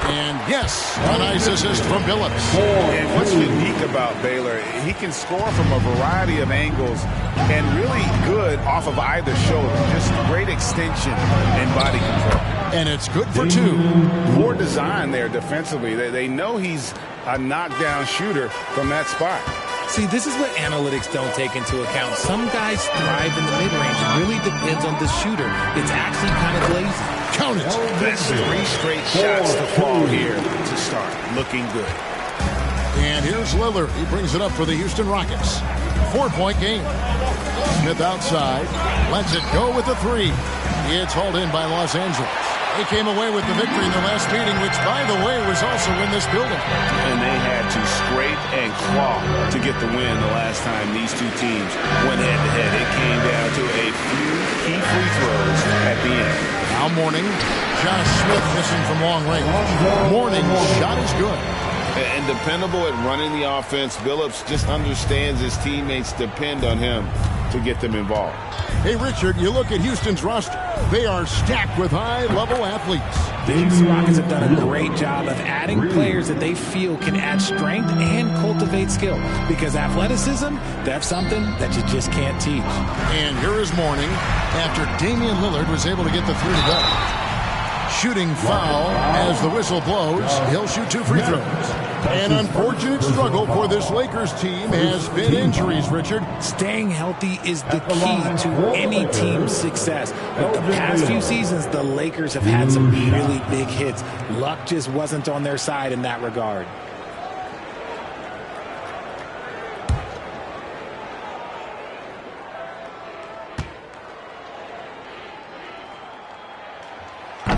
And yes, a nice assist from Billups. And what's unique about Baylor, he can score from a variety of angles and really good off of either shoulder. Just great extension and body control. And it's good for two. Poor design there defensively. They know he's a knockdown shooter from that spot. See, this is what analytics don't take into account. Some guys thrive in the mid-range. It really depends on the shooter. It's actually kind of lazy. Count it. That's 3 straight shots to fall here to start. Looking good. And here's Lillard. He brings it up for the Houston Rockets. 4-point game. Smith outside. Lets it go with the 3. It's hauled in by Los Angeles. They came away with the victory in the last meeting, which, by the way, was also in this building. And they had to scrape and claw to get the win the last time these two teams went head-to-head. It came down to a few key free throws at the end. Now Mourning. Josh Smith missing from long range. Mourning's shot is good. And dependable at running the offense. Billups just understands his teammates depend on him to get them involved. Hey, Richard, you look at Houston's roster. They are stacked with high-level athletes. The Houston Rockets have done a great job of adding players that they feel can add strength and cultivate skill. Because athleticism, that's something that you just can't teach. And here is Mourning after Damian Lillard was able to get the 3 to go. Shooting foul as the whistle blows. He'll shoot 2 free throws. An unfortunate struggle for this Lakers team has been injuries, Richard. Staying healthy is the key to any team's success. But the past few seasons, the Lakers have had some really big hits. Luck just wasn't on their side in that regard.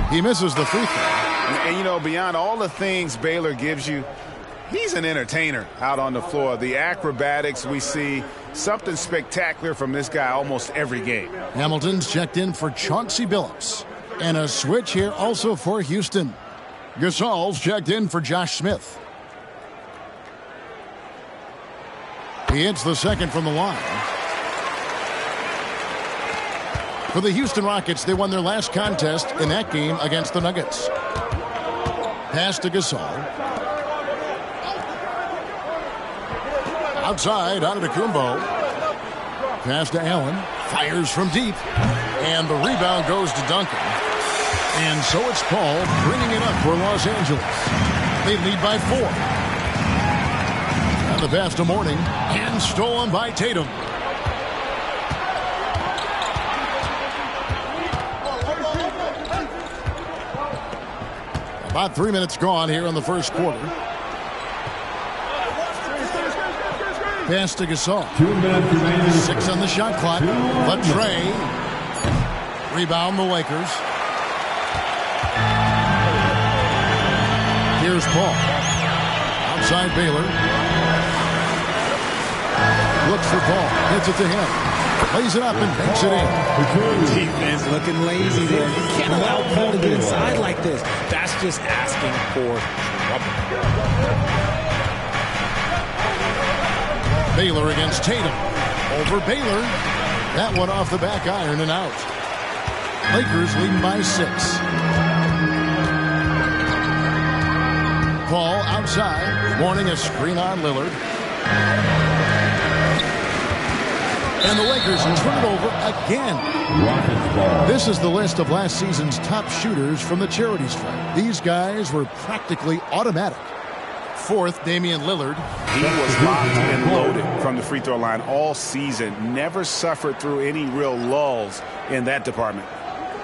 He misses the free throw. And, you know, beyond all the things Baylor gives you, he's an entertainer out on the floor. The acrobatics we see, something spectacular from this guy almost every game. Hamilton's checked in for Chauncey Billups. And a switch here also for Houston. Gasol's checked in for Josh Smith. He hits the second from the line. For the Houston Rockets, they won their last contest in that game against the Nuggets. Pass to Gasol. Outside, Antetokounmpo. Pass to Allen. Fires from deep. And the rebound goes to Duncan. And so it's Paul bringing it up for Los Angeles. They lead by 4. And the pass to Mourning. And stolen by Tatum. About 3 minutes gone here in the first quarter. Pass to Gasol. 2 minutes remaining. 6 on the shot clock. Latre. Rebound the Lakers. Here's Paul. Outside Baylor. Looks for Paul. Hits it to him. Lays it up and banks it in. Defense looking lazy there. You can't allow Paul to get inside like this. That's just asking for trouble. Baylor against Tatum. Over Baylor. That one off the back iron and out. Lakers leading by 6. Paul outside. Warning a screen on Lillard. And the Lakers turn it over again. This is the list of last season's top shooters from the Charities Fund. These guys were practically automatic. 4th, Damian Lillard. He was locked and loaded from the free throw line all season. Never suffered through any real lulls in that department.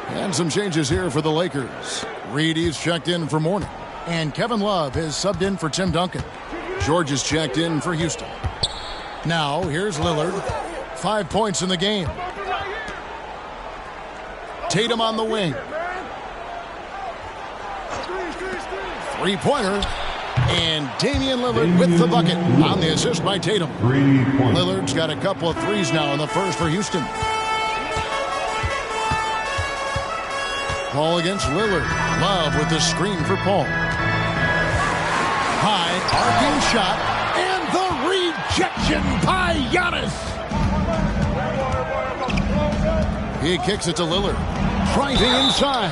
And some changes here for the Lakers. Reedy's checked in for Mourning. And Kevin Love has subbed in for Tim Duncan. George is checked in for Houston. Now, here's Lillard. 5 points in the game. Tatum on the wing. 3-pointer. And Damian Lillard with the bucket on the assist by Tatum. Lillard's got a couple of threes now in the first for Houston. Paul against Lillard. Love with the screen for Paul. High, arcing shot, and the rejection by Giannis. He kicks it to Lillard. Driving inside.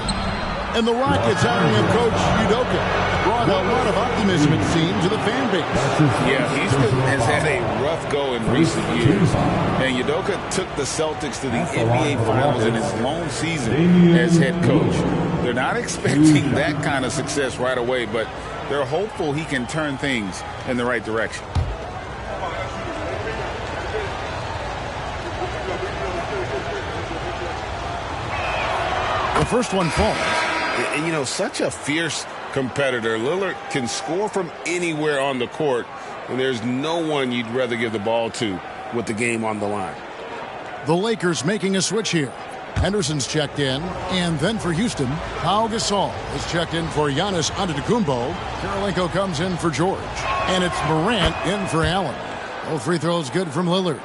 And the Rockets hiring of Coach Udoka brought a lot of optimism, it seems, to the fan base. Yeah, has had a rough go in recent years. And Udoka took the Celtics to the NBA Finals in his lone season as head coach. They're not expecting that kind of success right away, but they're hopeful he can turn things in the right direction. The first one falls. And, you know, such a fierce competitor. Lillard can score from anywhere on the court, and there's no one you'd rather give the ball to with the game on the line. The Lakers making a switch here. Henderson's checked in, and then for Houston, Pau Gasol is checked in for Giannis Antetokounmpo. Karolinko comes in for George, and it's Morant in for Allen. Both free throws good from Lillard.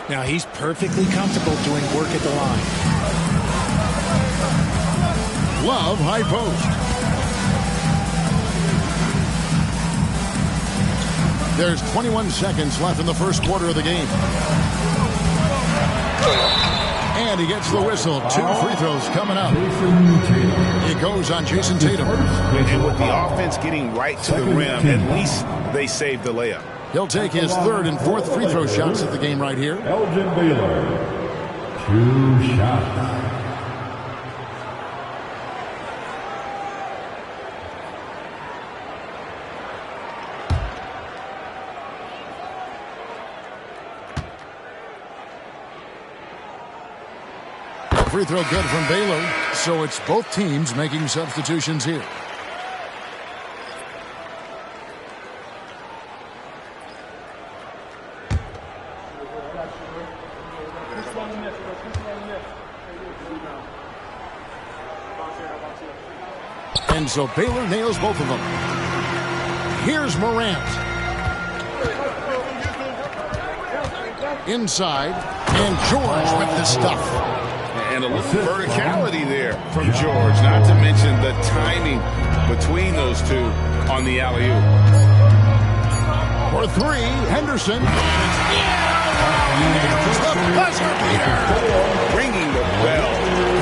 Now he's perfectly comfortable doing work at the line. Love high post. There's 21 seconds left in the first quarter of the game. And he gets the whistle. 2 free throws coming up. It goes on Jason Tatum. And with the offense getting right to the rim, at least they saved the layup. He'll take his 3rd and 4th free throw shots at the game right here. Elgin Baylor. 2 shots. Free throw good from Baylor, so it's both teams making substitutions here. And so Baylor nails both of them. Here's Morant. Inside, and George with the stuff. And a little verticality there from George, not to mention the timing between those two on the alley-oop. For three, Henderson. Nails the buzzer beater. Ringing the bell.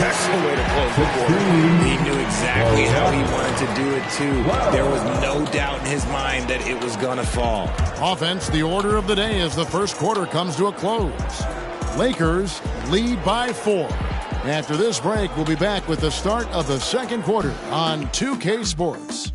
That's the way to close the quarter. He knew exactly how he wanted to do it, too. There was no doubt in his mind that it was going to fall. Offense, the order of the day as the first quarter comes to a close. Lakers lead by 4. After this break, we'll be back with the start of the second quarter on 2K Sports.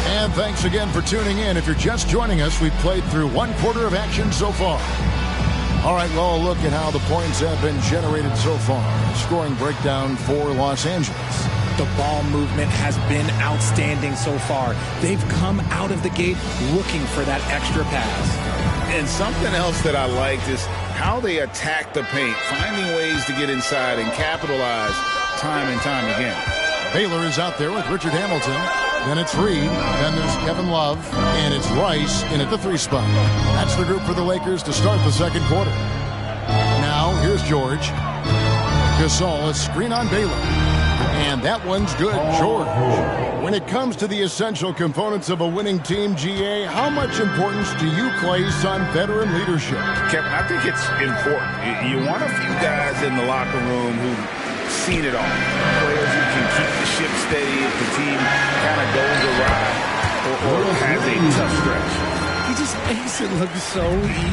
And thanks again for tuning in. If you're just joining us, we've played through one quarter of action so far. All right, well, look at how the points have been generated so far. Scoring breakdown for Los Angeles. The ball movement has been outstanding so far. They've come out of the gate looking for that extra pass. And something else that I liked is how they attack the paint, finding ways to get inside and capitalize time and time again. Baylor is out there with Richard Hamilton. Then it's Reed. Then there's Kevin Love. And it's Rice in at the 3 spot. That's the group for the Lakers to start the second quarter. Now, here's George. Gasol, a screen on Baylor. And that one's good, George. When it comes to the essential components of a winning team, GA, how much importance do you place on veteran leadership? Kevin, I think it's important. You want a few guys in the locker room who've seen it all. Players who can keep the ship steady if the team kind of goes awry or has a tough stretch. He just makes it look so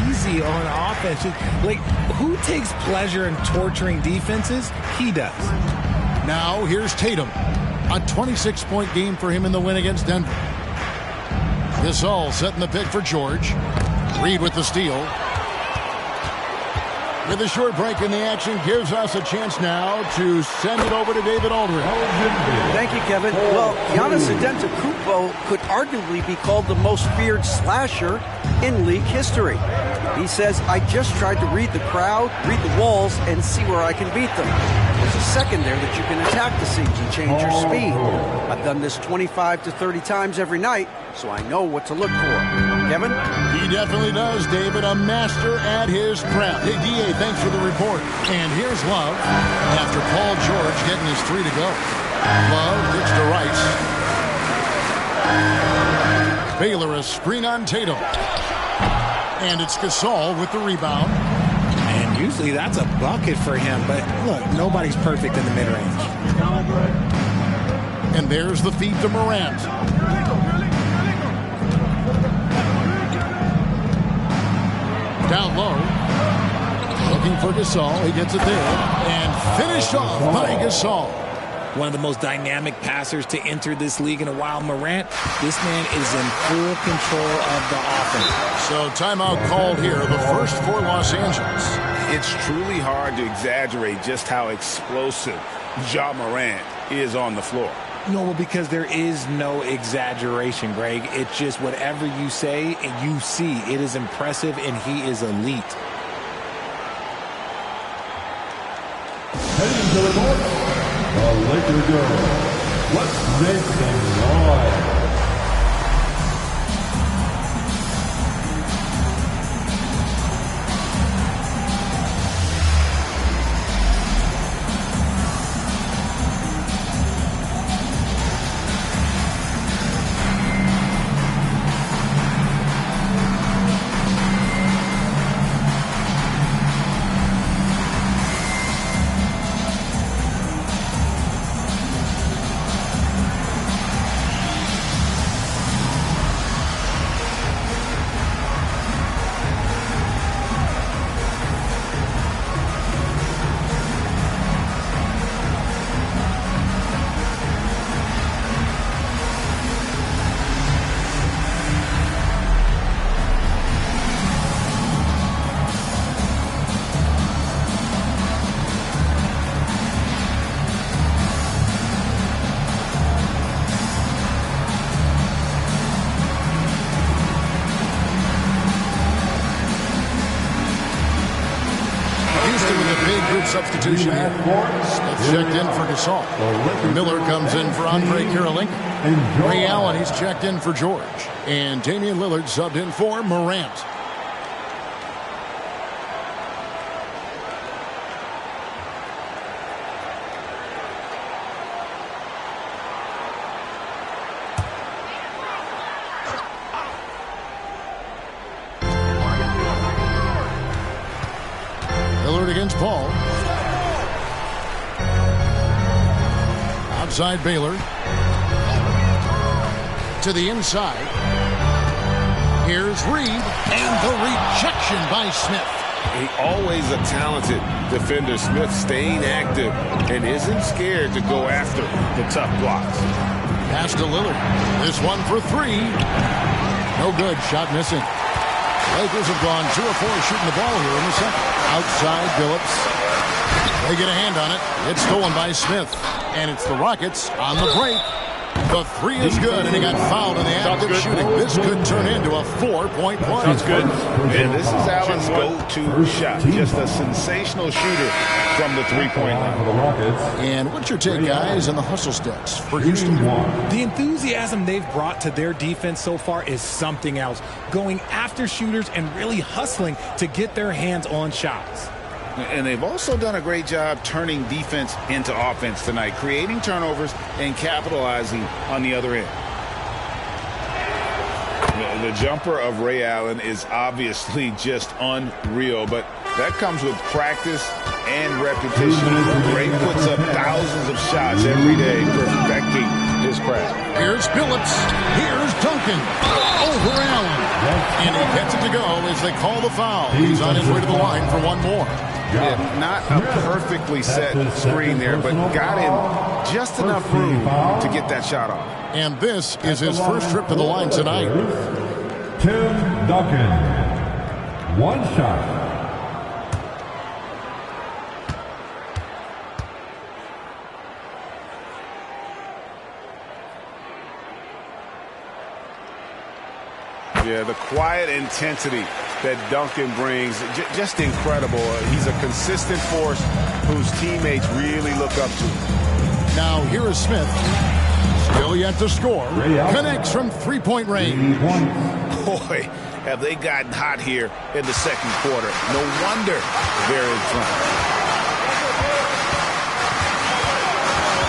easy on offense. Like, who takes pleasure in torturing defenses? He does. Now, here's Tatum. A 26-point game for him in the win against Denver. Gasol setting the pick for George. Reed with the steal. With a short break in the action, gives us a chance now to send it over to David Aldridge. Thank you, Kevin. Well, Giannis Antetokounmpo could arguably be called the most feared slasher in league history. He says, I just tried to read the crowd, read the walls, and see where I can beat them. There's a second there that you can attack the seams and change your speed. I've done this 25 to 30 times every night, so I know what to look for. Kevin? He definitely does, David. A master at his craft. Hey, D.A., thanks for the report. And here's Love after Paul George getting his 3 to go. Love kicks to Rice. Baylor a screen on Tatum. And it's Gasol with the rebound. And usually that's a bucket for him, but look, nobody's perfect in the mid-range. And there's the feed to Morant. Down low. Looking for Gasol. He gets it there. And finished off by Gasol. One of the most dynamic passers to enter this league in a while. Morant, this man is in full control of the offense. So timeout called here, the first for Los Angeles. It's truly hard to exaggerate just how explosive Ja Morant is on the floor. No, because there is no exaggeration, Greg. It's just whatever you say and you see. It is impressive, and he is elite. Heading to the north, the Lakers go. Let's make some noise. substitution here. Smith checked in for Gasol. Miller comes in for Andre Kirilenko. Ray Allen, he's checked in for George. And Damian Lillard subbed in for Morant. Lillard against Paul. Outside Baylor. To the inside. Here's Reed. And the rejection by Smith. Always a talented defender. Smith staying active and isn't scared to go after the tough blocks. Pass to Lillard. This one for three. No good. Shot missing. Lakers have gone 2 of 4 shooting the ball here in the second. Outside Billups. They get a hand on it. It's stolen by Smith. And it's the Rockets on the break. The three is good, and he got fouled in the act of shooting. This could turn into a 4-point play. That's good. And this is Allen's go-to shot. Just a sensational shooter from the three-point line. And what's your take, guys, on the hustle stats for Houston? The enthusiasm they've brought to their defense so far is something else. Going after shooters and really hustling to get their hands on shots. And they've also done a great job turning defense into offense tonight, creating turnovers and capitalizing on the other end. The jumper of Ray Allen is obviously just unreal, but that comes with practice and repetition. Ray puts up thousands of shots every day, perfecting his craft. Here's Billups. Here's Duncan. Over Allen. And he gets it to go as they call the foul. He's on his way to the line for one more. Yeah, not a perfectly set screen there, but got him just enough room to get that shot off. And this is his first trip to the line tonight. Tim Duncan. One shot. Yeah, the quiet intensity that Duncan brings, just incredible. He's a consistent force whose teammates really look up to. Now here is Smith. Still yet to score. Connects from three-point range. Boy, have they gotten hot here in the second quarter. No wonder they're in front.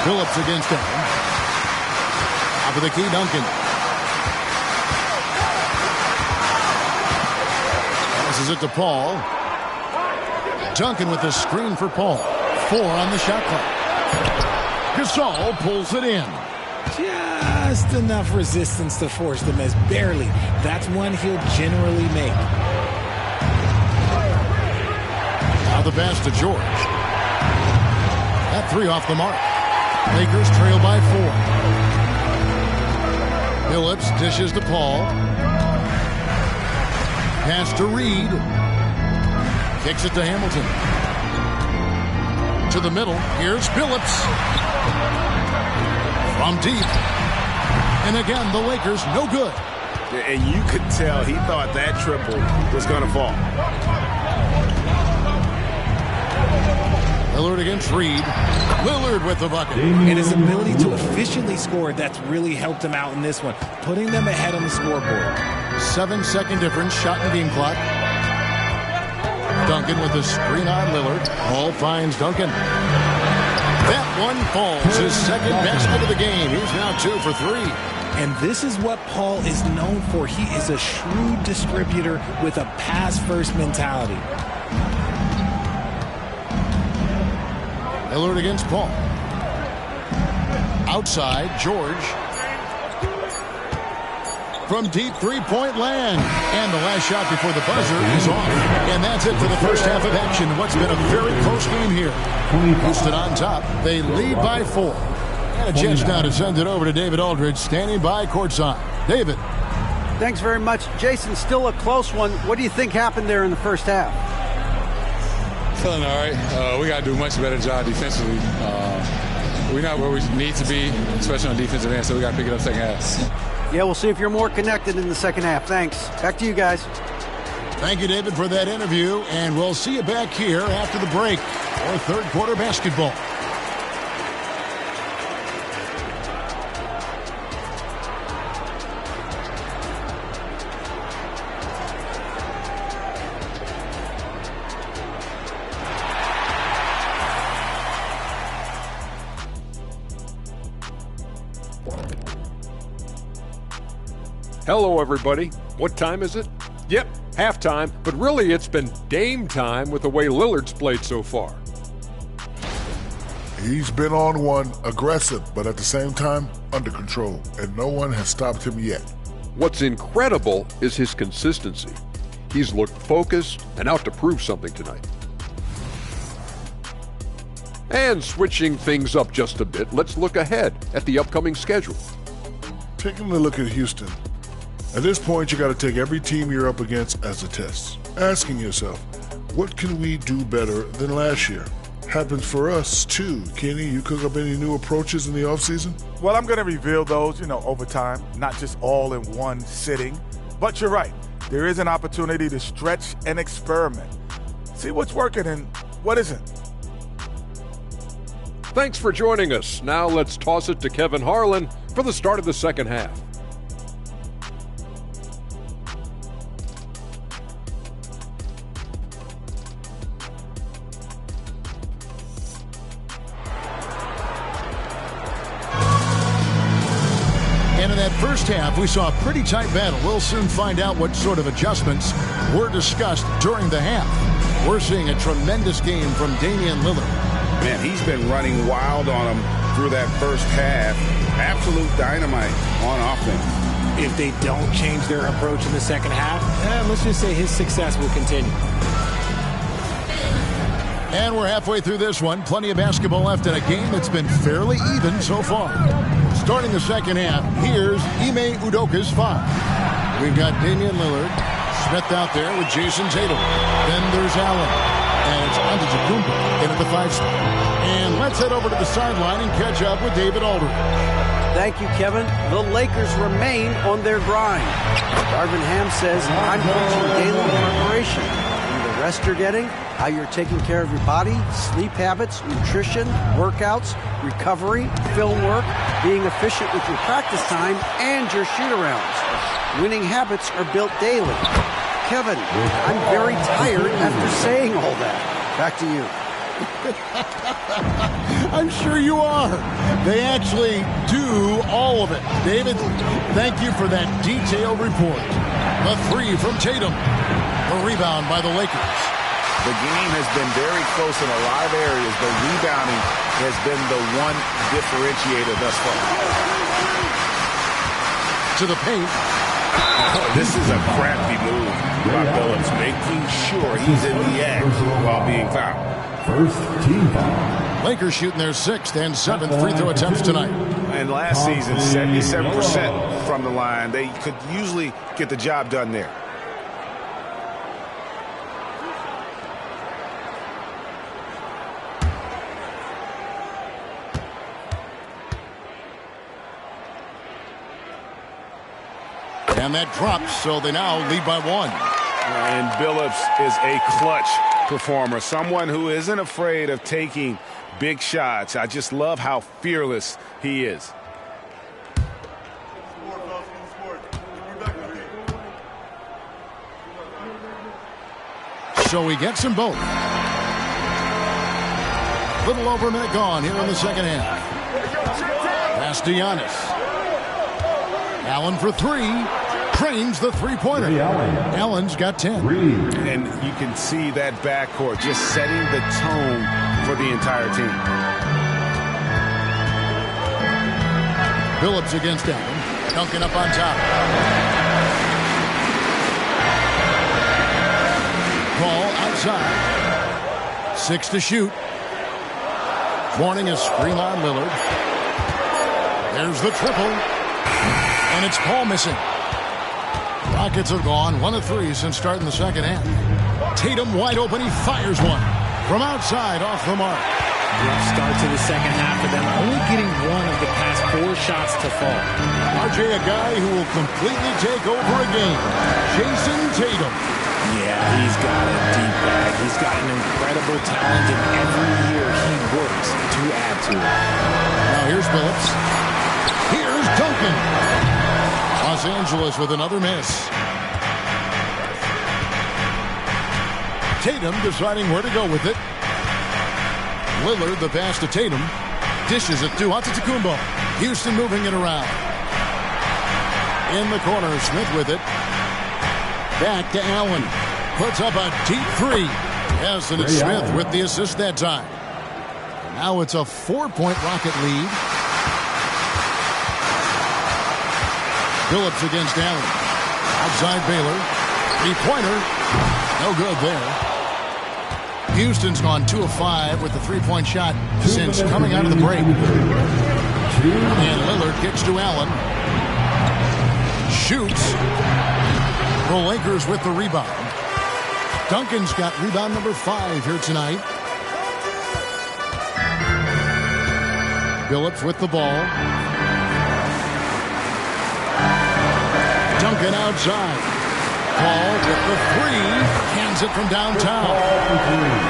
Billups against him. Top of the key, Duncan. Passes it to Paul. Duncan with the screen for Paul. 4 on the shot clock. Gasol pulls it in. Just enough resistance to force the miss. Barely. That's one he'll generally make. Now the pass to George. That 3 off the mark. Lakers trail by 4. Billups dishes to Paul. Pass to Reed. Kicks it to Hamilton. To the middle. Here's Billups. From deep. And again, the Lakers no good. And you could tell he thought that triple was going to fall. Lillard against Reed. Lillard with the bucket. And his ability to efficiently score, that's really helped him out in this one, putting them ahead on the scoreboard. 7-second difference, shot in the game clock. Duncan with the screen on Lillard. Paul finds Duncan. That one falls. His second basket of the game. He's now 2 for 3. And this is what Paul is known for. He is a shrewd distributor with a pass-first mentality. Lillard against Paul. Outside, George. From deep three-point land. And the last shot before the buzzer is off. And that's it for the first half of action. What's been a very close game here. Houston on top. They lead by 4. And a chance now to send it over to David Aldridge, standing by courtside. David. Thanks very much. Jason, still a close one. What do you think happened there in the first half? Feeling all right. We got to do a much better job defensively. We're not where we need to be, especially on defensive end, so we got to pick it up second half. Yeah, we'll see if you're more connected in the second half. Thanks. Back to you guys. Thank you, David, for that interview, and we'll see you back here after the break for third quarter basketball. Hello, everybody. What time is it? Yep, halftime, but really it's been Dame time with the way Lillard's played so far. He's been on one, aggressive, but at the same time, under control, and no one has stopped him yet. What's incredible is his consistency. He's looked focused and out to prove something tonight. And switching things up just a bit, let's look ahead at the upcoming schedule. Taking a look at Houston. At this point, you got to take every team you're up against as a test. Asking yourself, what can we do better than last year? Happens for us, too. Kenny, you cook up any new approaches in the offseason? Well, I'm going to reveal those, over time, not just all in one sitting. But you're right. There is an opportunity to stretch and experiment. See what's working and what isn't. Thanks for joining us. Now let's toss it to Kevin Harlan for the start of the second half. And in that first half, we saw a pretty tight battle. We'll soon find out what sort of adjustments were discussed during the half. We're seeing a tremendous game from Damian Lillard. Man, he's been running wild on him through that first half. Absolute dynamite on offense. If they don't change their approach in the second half, let's just say his success will continue. And we're halfway through this one. Plenty of basketball left in a game that's been fairly even so far. Starting the second half, here's Ime Udoka's foul. We've got Damian Lillard, Smith out there with Jason Tatum. Then there's Allen. And it's Antetokounmpo in at the 5 spot. And let's head over to the sideline and catch up with David Aldridge. Thank you, Kevin. The Lakers remain on their grind. Darvin Ham says, I'm preaching daily preparation. And the rest you're getting, how you're taking care of your body, sleep habits, nutrition, workouts, recovery, film work, being efficient with your practice time, and your shoot-arounds. Winning habits are built daily. Kevin, I'm very tired after saying all that. Back to you. I'm sure you are. They actually do all of it. David, thank you for that detailed report. The 3 from Tatum. The rebound by the Lakers. The game has been very close in a lot of areas, but rebounding has been the one differentiator thus far. To the paint. This is a crafty move by Phillips, making sure he's in the act while being fouled. First team foul. Lakers shooting their 6th and 7th free throw attempts tonight. And last season, 77% from the line. They could usually get the job done there. And that drops, so they now lead by 1. And Billups is a clutch performer, someone who isn't afraid of taking big shots. I just love how fearless he is. So he gets them both. Little over a minute gone here in the second half. Pass to Giannis. Allen for 3. Trains the three-pointer. Allen's got 10. And you can see that backcourt just setting the tone for the entire team. Billups against Allen. Duncan up on top. Ball outside. 6 to shoot. Warning a screen on Lillard. There's the triple. And it's Paul missing. Rockets have gone 1 of 3 since starting the second half. Tatum wide open. He fires one from outside off the mark. Rough start to the second half for them, only getting 1 of the past 4 shots to fall. RJ, a guy who will completely take over a game. Jason Tatum. Yeah, he's got a deep bag. He's got an incredible talent, and every year he works to add to it. Now here's Phillips. Here's Duncan. Los Angeles with another miss. Tatum deciding where to go with it. Lillard, the pass to Tatum. Dishes it to Antetokounmpo. Houston moving it around. In the corner, Smith with it. Back to Allen. Puts up a deep three. Yes, and it's Smith with the assist that time. Now it's a 4-point Rocket lead. Phillips against Allen. Outside Baylor. Three-pointer. No good there. Houston's gone 2 of 5 with the three-point shot since coming out of the break. And Lillard kicks to Allen. Shoots. The Lakers with the rebound. Duncan's got rebound number 5 here tonight. Phillips with the ball. Duncan outside. Paul with the three. Hands it from downtown.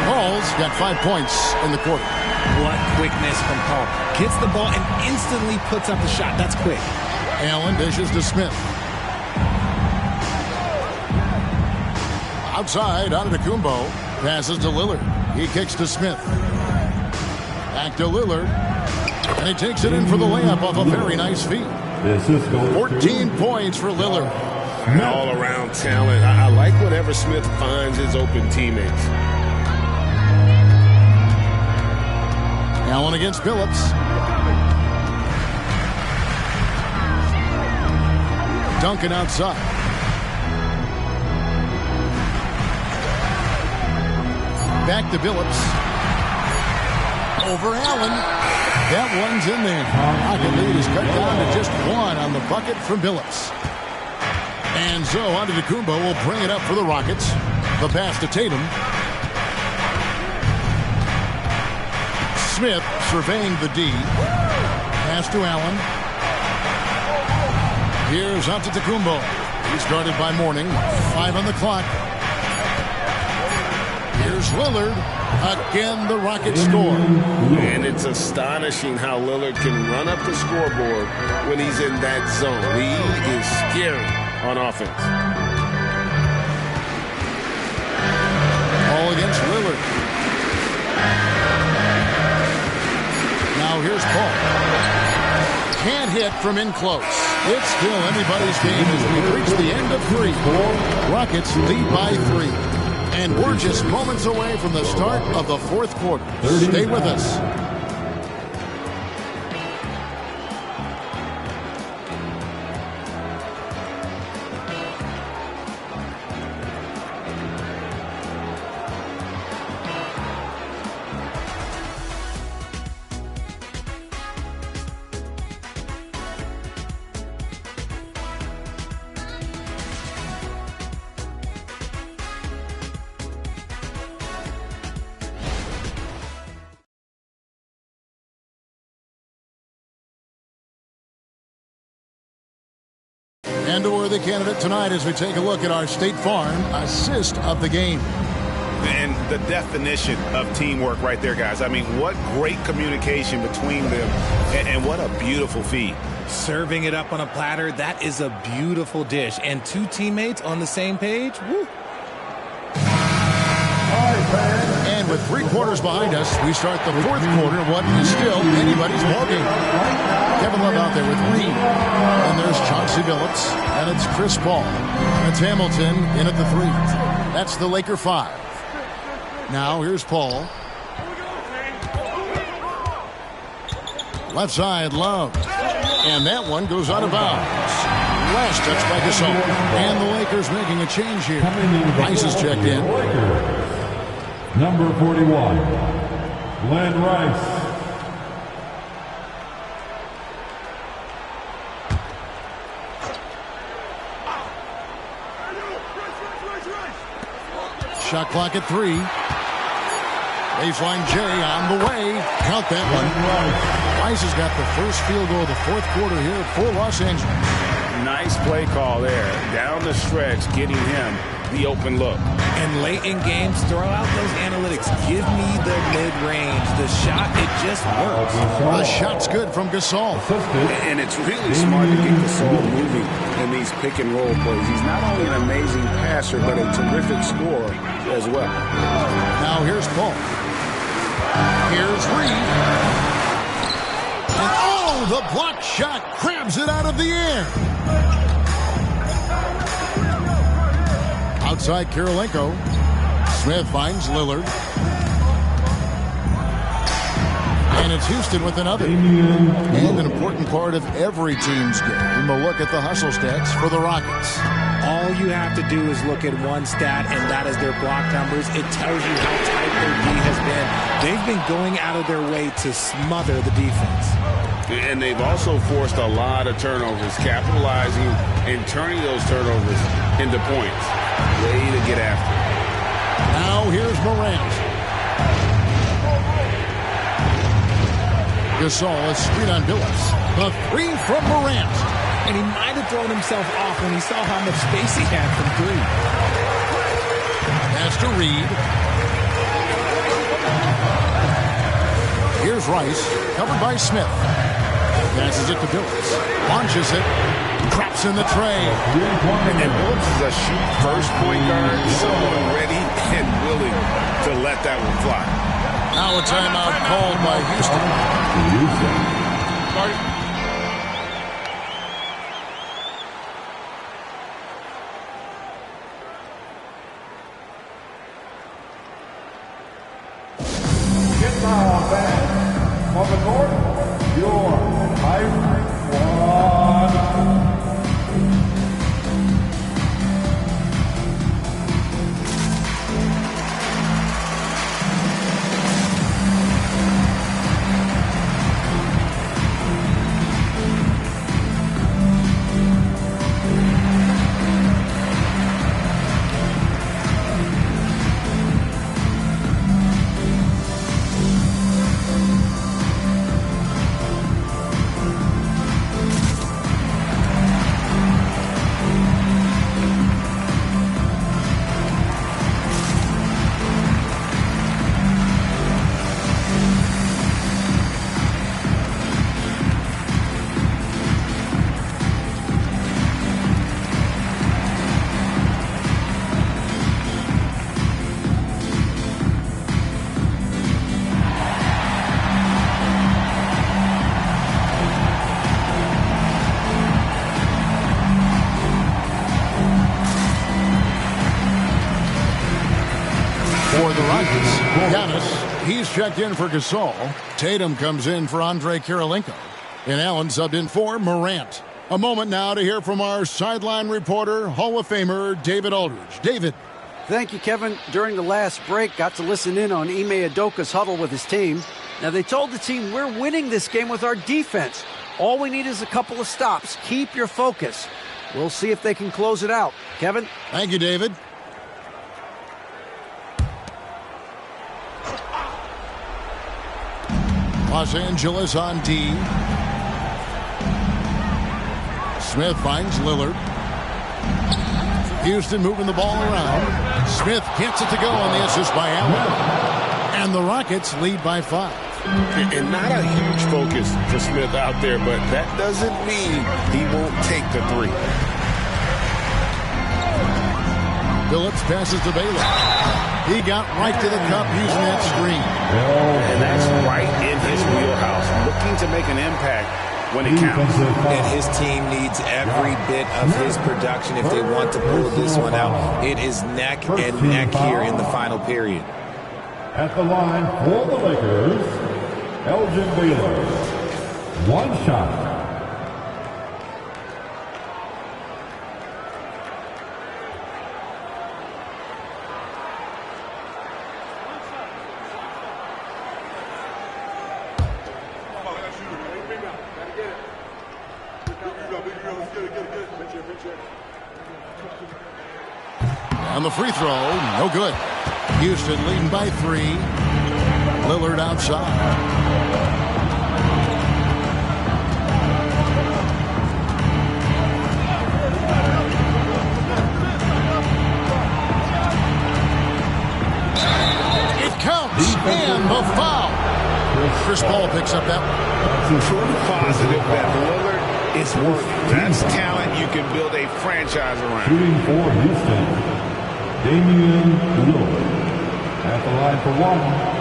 Paul's got 5 points in the quarter. What quickness from Paul. Gets the ball and instantly puts up the shot. That's quick. Allen dishes to Smith. Outside, Antetokounmpo. Passes to Lillard. He kicks to Smith. Back to Lillard. And he takes it in for the layup off a very nice feed. 14 points for Lillard. All-around talent. I like whenever Smith finds his open teammates. Allen against Phillips. Duncan outside. Back to Phillips. Over Allen. That one's in there. Rocket lead is cut down to just 1 on the bucket from Phillips. And so Antetokounmpo will bring it up for the Rockets. The pass to Tatum. Smith surveying the D. Pass to Allen. Here's Antetokounmpo. He's guarded by Mourning. 5 on the clock. Here's Lillard. Again, the Rockets score. And it's astonishing how Lillard can run up the scoreboard when he's in that zone. He is scary on offense. All against Lillard. Now here's Paul. Can't hit from in close. It's still anybody's game as we reach the end of 3. Rockets lead by 3. And we're just moments away from the start of the 4th quarter. Stay with us. And a worthy candidate tonight as we take a look at our State Farm assist of the game. And the definition of teamwork right there, guys. I mean, what great communication between them, and what a beautiful feed. Serving it up on a platter, that is a beautiful dish. And 2 teammates on the same page, woo. And with 3 quarters behind us, we start the 4th quarter of what is still anybody's ballgame. Kevin Love out there with Reed. And there's Chauncey Billups. And it's Chris Paul. And it's Hamilton in at the 3. That's the Laker 5. Now here's Paul. Left side, Love. And that one goes out of bounds. Last touch by Gasol. And the Lakers making a change here. Rice is checked in. Number 41, Glenn Rice. Shot clock at 3. Baseline J on the way. Count that one. Rice has got the first field goal of the 4th quarter here for Los Angeles. Nice play call there. Down the stretch, getting him the open look. And late in games, throw out those analytics. Give me the mid-range. The shot, it just works. The shot's good from Gasol. And it's really smart to get Gasol moving in these pick-and-roll plays. He's not only an amazing passer, but a terrific scorer as well. Now here's Paul. Here's Reed. And oh, the block shot crabs it out of the air. Outside Kirilenko. Smith finds Lillard. And it's Houston with another. And an important part of every team's game, a look at the hustle stats for the Rockets. All you have to do is look at one stat, and that is their block numbers. It tells you how tight their D has been. They've been going out of their way to smother the defense. And they've also forced a lot of turnovers, capitalizing and turning those turnovers into points. Way to get after it. Now here's Morant. Gasol is screen on Billups. The three from Morant. And he might have thrown himself off when he saw how much space he had from three. Pass to Reed. Here's Rice, covered by Smith. Passes it to Billups. Launches it. Drops in the tray. And Billups is a shoot-first point guard. Someone ready and willing to let that one fly. Now a timeout called by Houston. Get now back from the north, your hybrid one. He's checked in for Gasol. Tatum comes in for Andre Kirilenko. And Allen subbed in for Morant. A moment now to hear from our sideline reporter, Hall of Famer David Aldridge. David. Thank you, Kevin. During the last break, got to listen in on Ime Udoka's huddle with his team. Now, they told the team, we're winning this game with our defense. All we need is a couple of stops. Keep your focus. We'll see if they can close it out. Kevin? Thank you, David. Los Angeles on D. Smith finds Lillard. Houston moving the ball around. Smith gets it to go on the assist by Allen. And the Rockets lead by 5. And not a huge focus for Smith out there, but that doesn't mean he won't take the three. Billups passes to Baylor. He got right to the cup using that screen. And that's right in his wheelhouse, looking to make an impact when it counts. And his team needs every bit of his production if they want to pull this one out. It is neck and neck here in the final period. At the line for the Lakers, Elgin Baylor. One shot. On the free throw, no good. Houston leading by 3. Lillard outside. Chris Paul picks up that one. Proof positive that Lillard is working. That's talent you can build a franchise around. Shooting for Houston, Damian Lillard. At the line for one.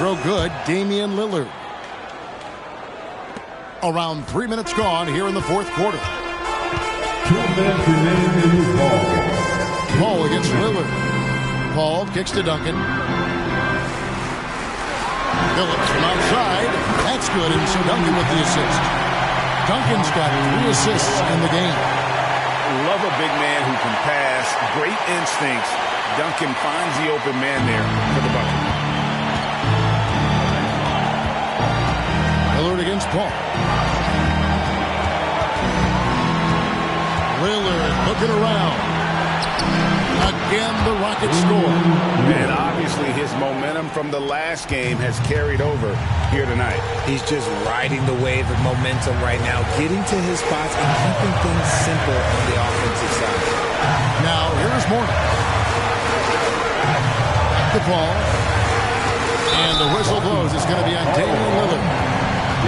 Throw good, Damian Lillard. Around 3 minutes gone here in the fourth quarter. 2 minutes remaining in this ball. Paul against Lillard. Paul kicks to Duncan. Phillips from outside. That's good, and so Duncan with the assist. Duncan's got 3 assists in the game. Love a big man who can pass. Great instincts. Duncan finds the open man there for the bucket. Lillard against Paul. Lillard looking around. Again, the Rockets score. And obviously his momentum from the last game has carried over here tonight. He's just riding the wave of momentum right now, getting to his spots and keeping things simple on the offensive side. Now, here's Morning. The ball. And the whistle blows. It's going to be on Damian Lillard.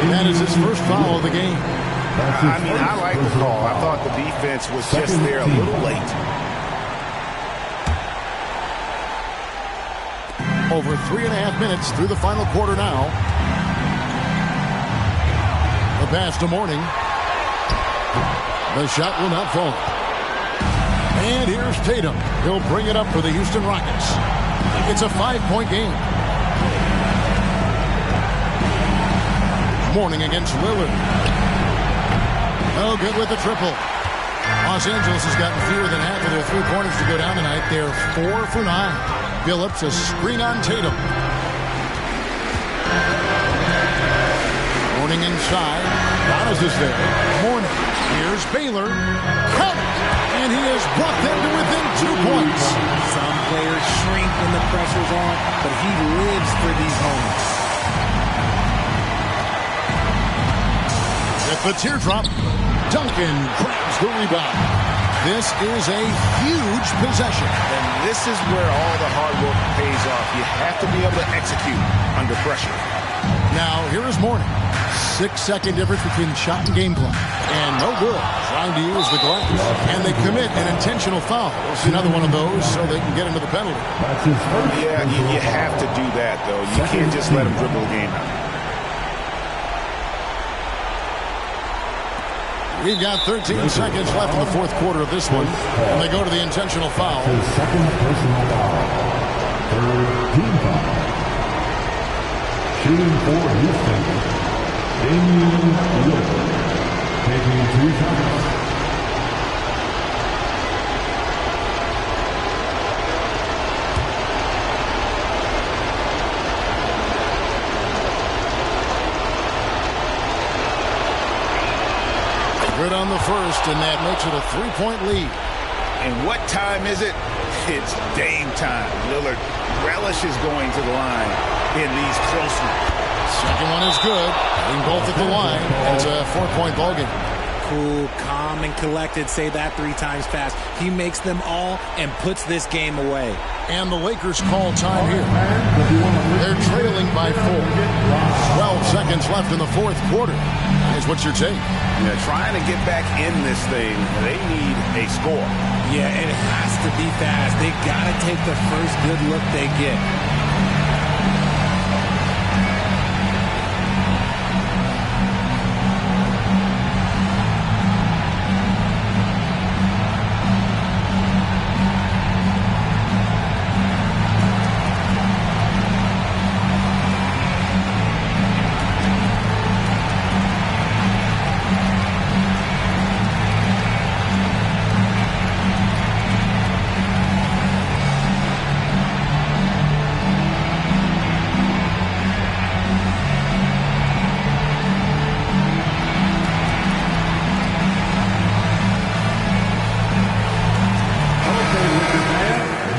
That is his first foul of the game. I mean, I like the call. I thought the defense was just there a little late. Over 3.5 minutes through the final quarter now. The pass to Morning. The shot will not fall. And here's Tatum. He'll bring it up for the Houston Rockets. It's a 5-point game. Morning against Lillard. Oh, good with the triple. Los Angeles has gotten fewer than half of their three-pointers to go down tonight. They're 4 for 9. Phillips, a screen on Tatum. Morning inside. Donis is there. Morning. Here's Baylor. Count it. And he has brought them to within 2 points. Some players shrink when the pressure's on, but he lives for these moments. At the teardrop, Duncan grabs the rebound. This is a huge possession. And this is where all the hard work pays off. You have to be able to execute under pressure. Now, here is Morning. 6-second difference between shot and game clock. And no good. Trying to use the glass. And they commit an intentional foul. We'll see another one of those so they can get into the penalty. Yeah, you have to do that, though. You can't just let them dribble the game out. We've got 13 seconds left in the fourth quarter of this one. And they go to the intentional foul. His second personal foul. Third team foul. Shooting for Houston, Damian Lillard. Taking 2 shots. Good on the first, and that makes it a 3-point lead. And what time is it? It's Dame time. Lillard relishes going to the line in these close ones. Second one is good. Hitting both at the line. It's a 4-point ballgame. Cool, calm, and collected. Say that 3 times fast. He makes them all and puts this game away. And the Lakers call time here. They're trailing by 4. 12 seconds left in the fourth quarter. Is what's your take? Yeah, trying to get back in this thing, they need a score. Yeah, it has to be fast. They got to take the first good look they get.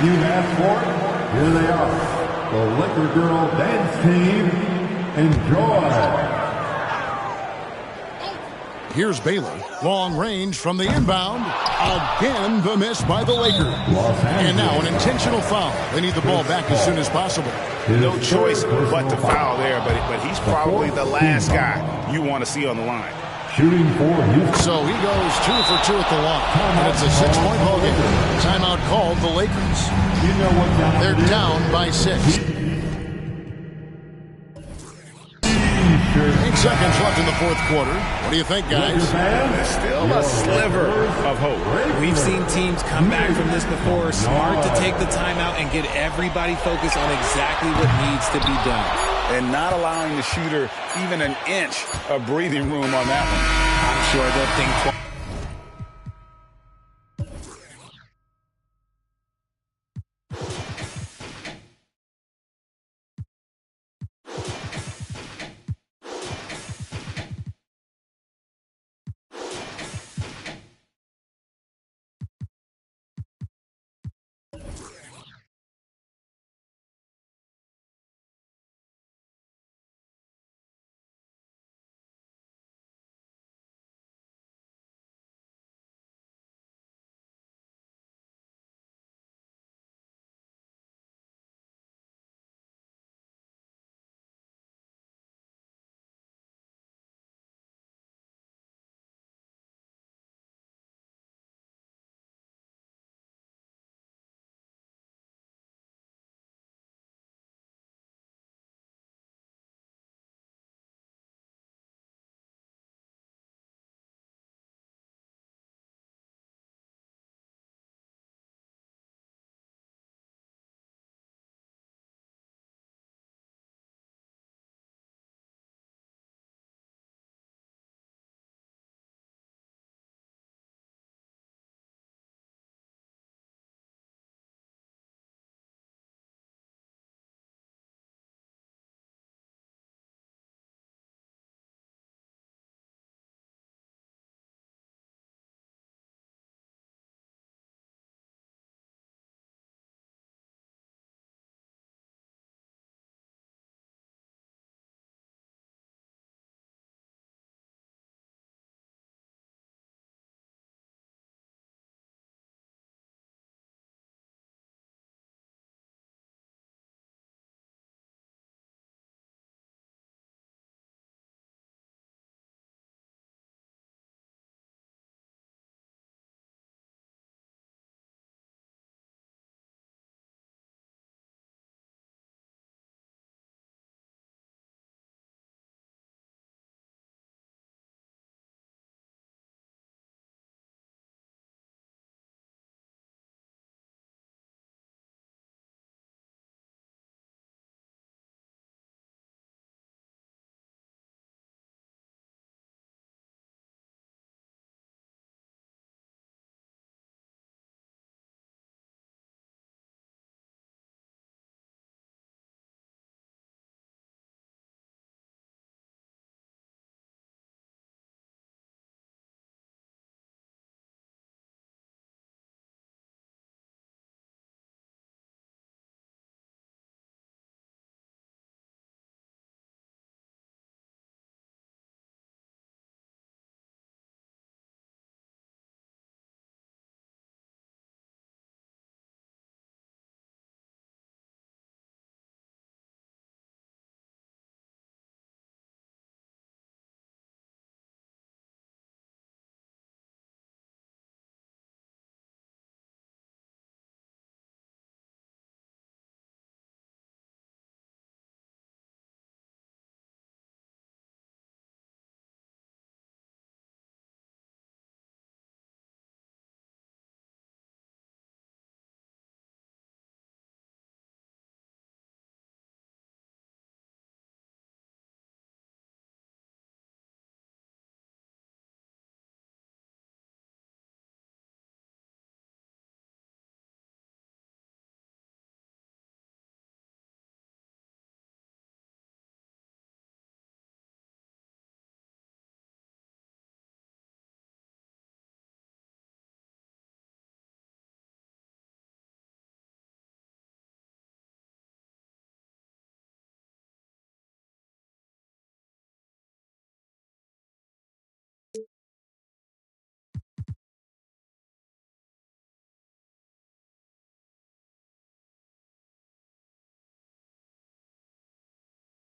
you've asked for it, here they are. The Laker Girl Dance Team. Enjoy. Here's Baylor. Long range from the inbound. Again, the miss by the Lakers. And now an intentional foul. They need the ball back as soon as possible. No choice but to foul there, but he's probably the last guy you want to see on the line. Shooting for Houston. So he goes 2 for 2 at the line. And it's a 6-point ball game. Timeout called the Lakers. They're down by 6. 8 seconds left in the fourth quarter. What do you think, guys? Still a sliver of hope. We've seen teams come back from this before. Smart to take the timeout and get everybody focused on exactly what needs to be done. And not allowing the shooter even an inch of breathing room on that one. I'm sure they'll think twice.